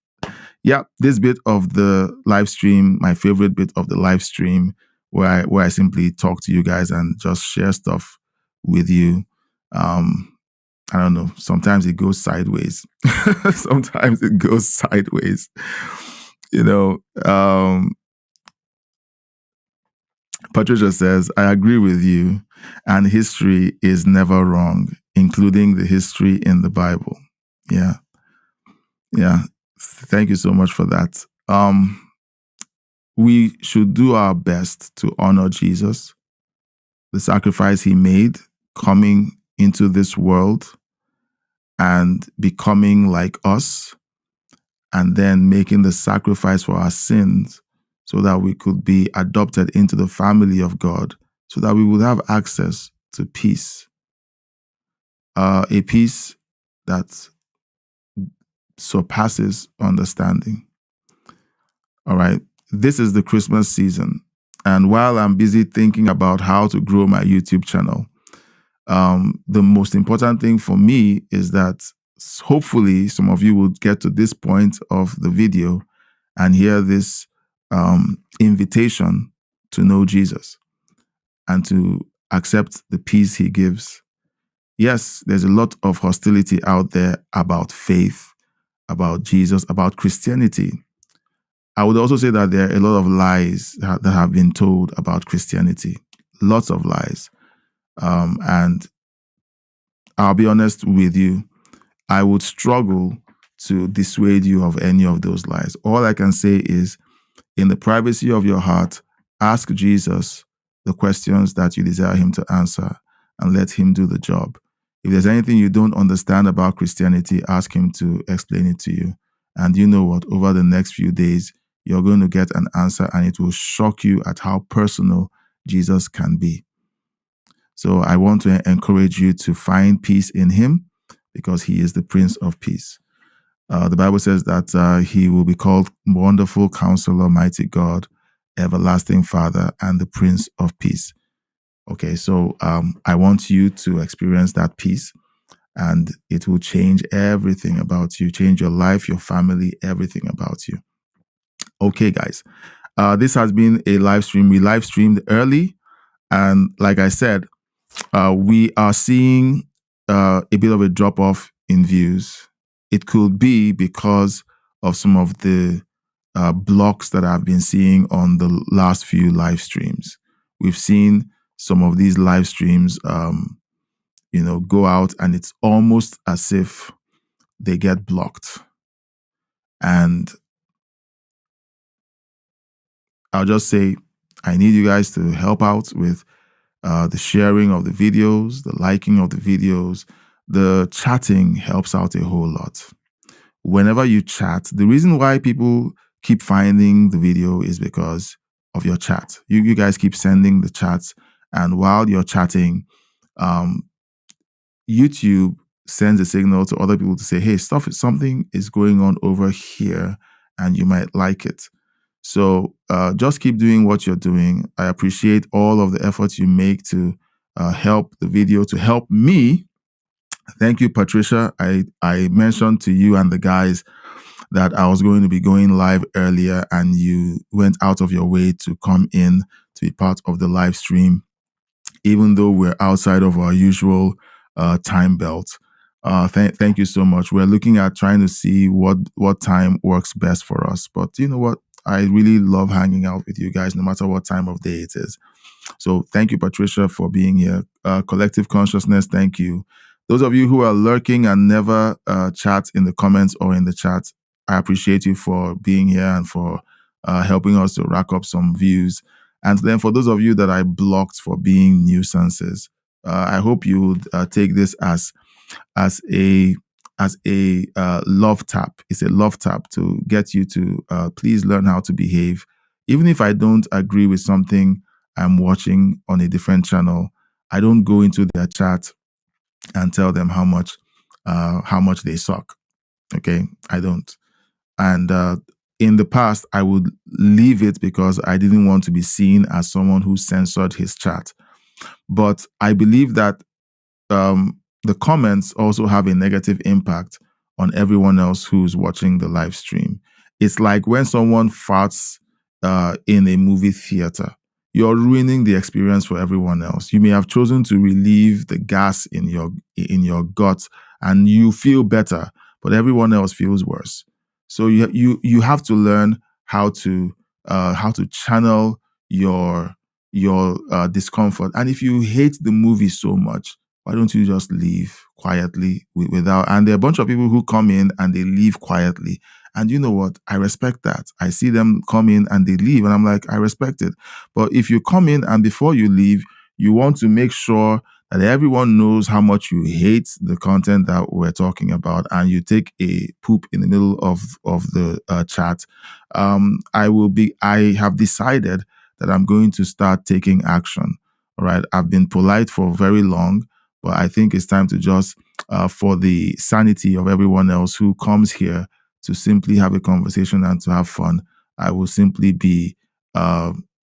Yeah, this bit of the live stream, my favorite bit of the live stream, where I simply talk to you guys and just share stuff with you. I don't know. Sometimes it goes sideways. Sometimes it goes sideways. You know, Patricia says, I agree with you. And history is never wrong, including the history in the Bible. Yeah. Yeah. Thank you so much for that. We should do our best to honor Jesus, the sacrifice he made coming into this world and becoming like us, and then making the sacrifice for our sins so that we could be adopted into the family of God, so that we would have access to peace, a peace that surpasses understanding. All right. This is the Christmas season. And while I'm busy thinking about how to grow my YouTube channel, the most important thing for me is that hopefully some of you will get to this point of the video and hear this invitation to know Jesus and to accept the peace he gives. Yes, there's a lot of hostility out there about faith, about Jesus, about Christianity. I would also say that there are a lot of lies that have been told about Christianity. Lots of lies. And I'll be honest with you, I would struggle to dissuade you of any of those lies. All I can say is, in the privacy of your heart, ask Jesus the questions that you desire him to answer and let him do the job. If there's anything you don't understand about Christianity, ask him to explain it to you. And you know what? Over the next few days, you're going to get an answer and it will shock you at how personal Jesus can be. So I want to encourage you to find peace in him because he is the Prince of Peace. The Bible says that he will be called Wonderful Counselor, Mighty God, Everlasting Father, and the Prince of Peace. Okay, so I want you to experience that peace, and it will change everything about you, change your life, your family, everything about you. Okay, guys, this has been a live stream. We live streamed early, and like I said, we are seeing a bit of a drop off in views. It could be because of some of the blocks that I've been seeing on the last few live streams. We've seen some of these live streams, go out, and it's almost as if they get blocked. And I'll just say, I need you guys to help out with the sharing of the videos, the liking of the videos. The chatting helps out a whole lot. Whenever you chat, the reason why people keep finding the video is because of your chat. You guys keep sending the chats, and while you're chatting, YouTube sends a signal to other people to say, hey, something is going on over here, and you might like it. So just keep doing what you're doing. I appreciate all of the efforts you make to help the video, to help me. Thank you, Patricia. I mentioned to you and the guys that I was going to be going live earlier, and you went out of your way to come in to be part of the live stream, even though we're outside of our usual time belt. Thank you so much. We're looking at trying to see what time works best for us. But you know what? I really love hanging out with you guys, no matter what time of day it is. So thank you, Patricia, for being here. Collective Consciousness, thank you. Those of you who are lurking and never chat in the comments or in the chat, I appreciate you for being here and for helping us to rack up some views. And then for those of you that I blocked for being nuisances, I hope you would take this as a love tap. It's a love tap to get you to please learn how to behave. Even if I don't agree with something I'm watching on a different channel, I don't go into their chat and tell them how much they suck. Okay, I don't. And in the past, I would leave it because I didn't want to be seen as someone who censored his chat. But I believe that the comments also have a negative impact on everyone else who's watching the live stream. It's like when someone farts in a movie theater, you're ruining the experience for everyone else. You may have chosen to relieve the gas in your gut and you feel better, but everyone else feels worse. So you have to learn how to channel your discomfort. And if you hate the movie so much, why don't you just leave quietly without? And there are a bunch of people who come in and they leave quietly. And you know what? I respect that. I see them come in and they leave, and I'm like, I respect it. But if you come in and before you leave, you want to make sure that everyone knows how much you hate the content that we're talking about, and you take a poop in the middle of the chat, I have decided that I'm going to start taking action. All right. I've been polite for very long, but I think it's time to just, for the sanity of everyone else who comes here to simply have a conversation and to have fun, I will simply be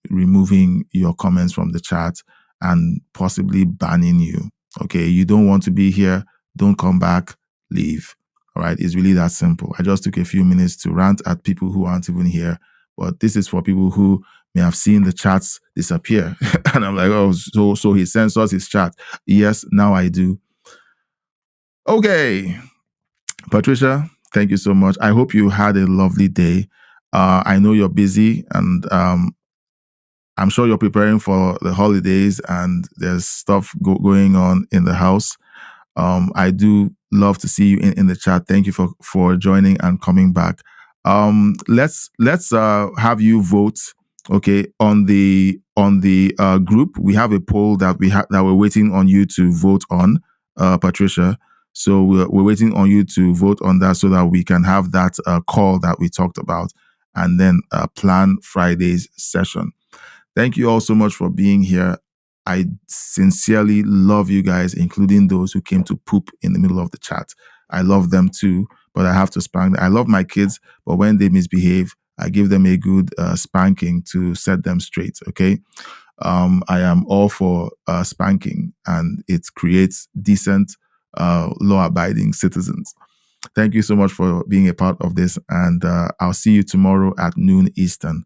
removing your comments from the chat and possibly banning you. Okay. You don't want to be here. Don't come back. Leave. All right. It's really that simple. I just took a few minutes to rant at people who aren't even here, but this is for people who may have seen the chats disappear. And I'm like, oh, so he censors his chat. Yes, now I do. Okay. Patricia, thank you so much. I hope you had a lovely day. I know you're busy, and I'm sure you're preparing for the holidays and there's stuff going on in the house. I do love to see you in the chat. Thank you for joining and coming back. Let's have you vote. Okay, on the group, we have a poll that we're waiting on you to vote on, Patricia. So we're waiting on you to vote on that so that we can have that call that we talked about, and then plan Friday's session. Thank you all so much for being here. I sincerely love you guys, including those who came to poop in the middle of the chat. I love them too, but I have to spank them. I love my kids, but when they misbehave, I give them a good spanking to set them straight, okay? I am all for spanking, and it creates decent, law-abiding citizens. Thank you so much for being a part of this, and I'll see you tomorrow at noon Eastern.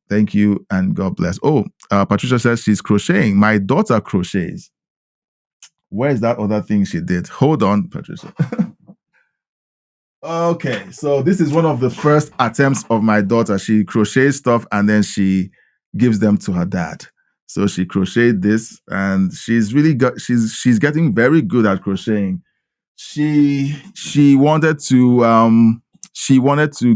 Thank you, and God bless. Oh, Patricia says she's crocheting. My daughter crochets. Where is that other thing she did? Hold on, Patricia. Okay, so this is one of the first attempts of my daughter. She crochets stuff and then she gives them to her dad. So she crocheted this, and she's really got. She's getting very good at crocheting. She wanted to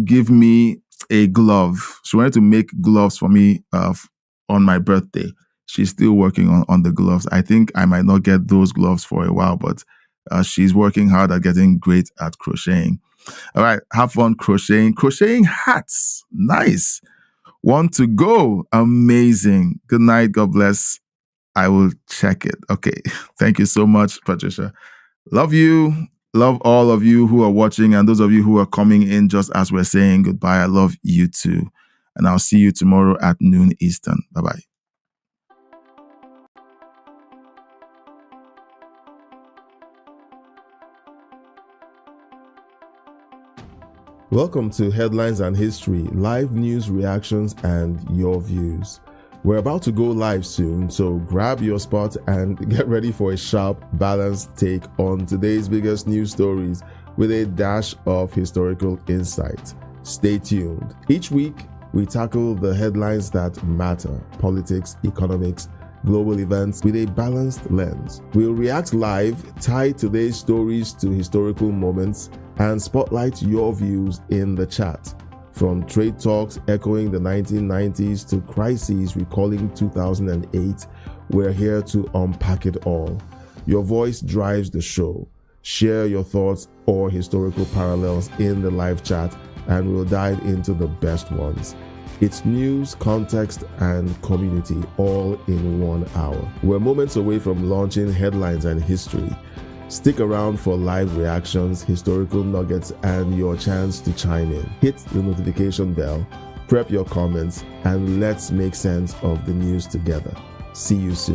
give me a glove. She wanted to make gloves for me on my birthday. She's still working on the gloves. I think I might not get those gloves for a while, but she's working hard at getting great at crocheting. All right, have fun crocheting. Crocheting hats. Nice. Want to go? Amazing. Good night. God bless. I will check it. Okay. Thank you so much, Patricia. Love you. Love all of you who are watching, and those of you who are coming in just as we're saying goodbye. I love you too. And I'll see you tomorrow at noon Eastern. Bye-bye. Welcome to Headlines and History, live news reactions and your views. We're about to go live soon, so grab your spot and get ready for a sharp, balanced take on today's biggest news stories with a dash of historical insight. Stay tuned. Each week, we tackle the headlines that matter: politics, economics, global events with a balanced lens. We'll react live, tie today's stories to historical moments, and spotlight your views in the chat. From trade talks echoing the 1990s to crises recalling 2008, we're here to unpack it all. Your voice drives the show. Share your thoughts or historical parallels in the live chat, and we'll dive into the best ones. It's news, context, and community all in 1 hour. We're moments away from launching Headlines and History. Stick around for live reactions, historical nuggets, and your chance to chime in. Hit the notification bell, prep your comments, and let's make sense of the news together. See you soon.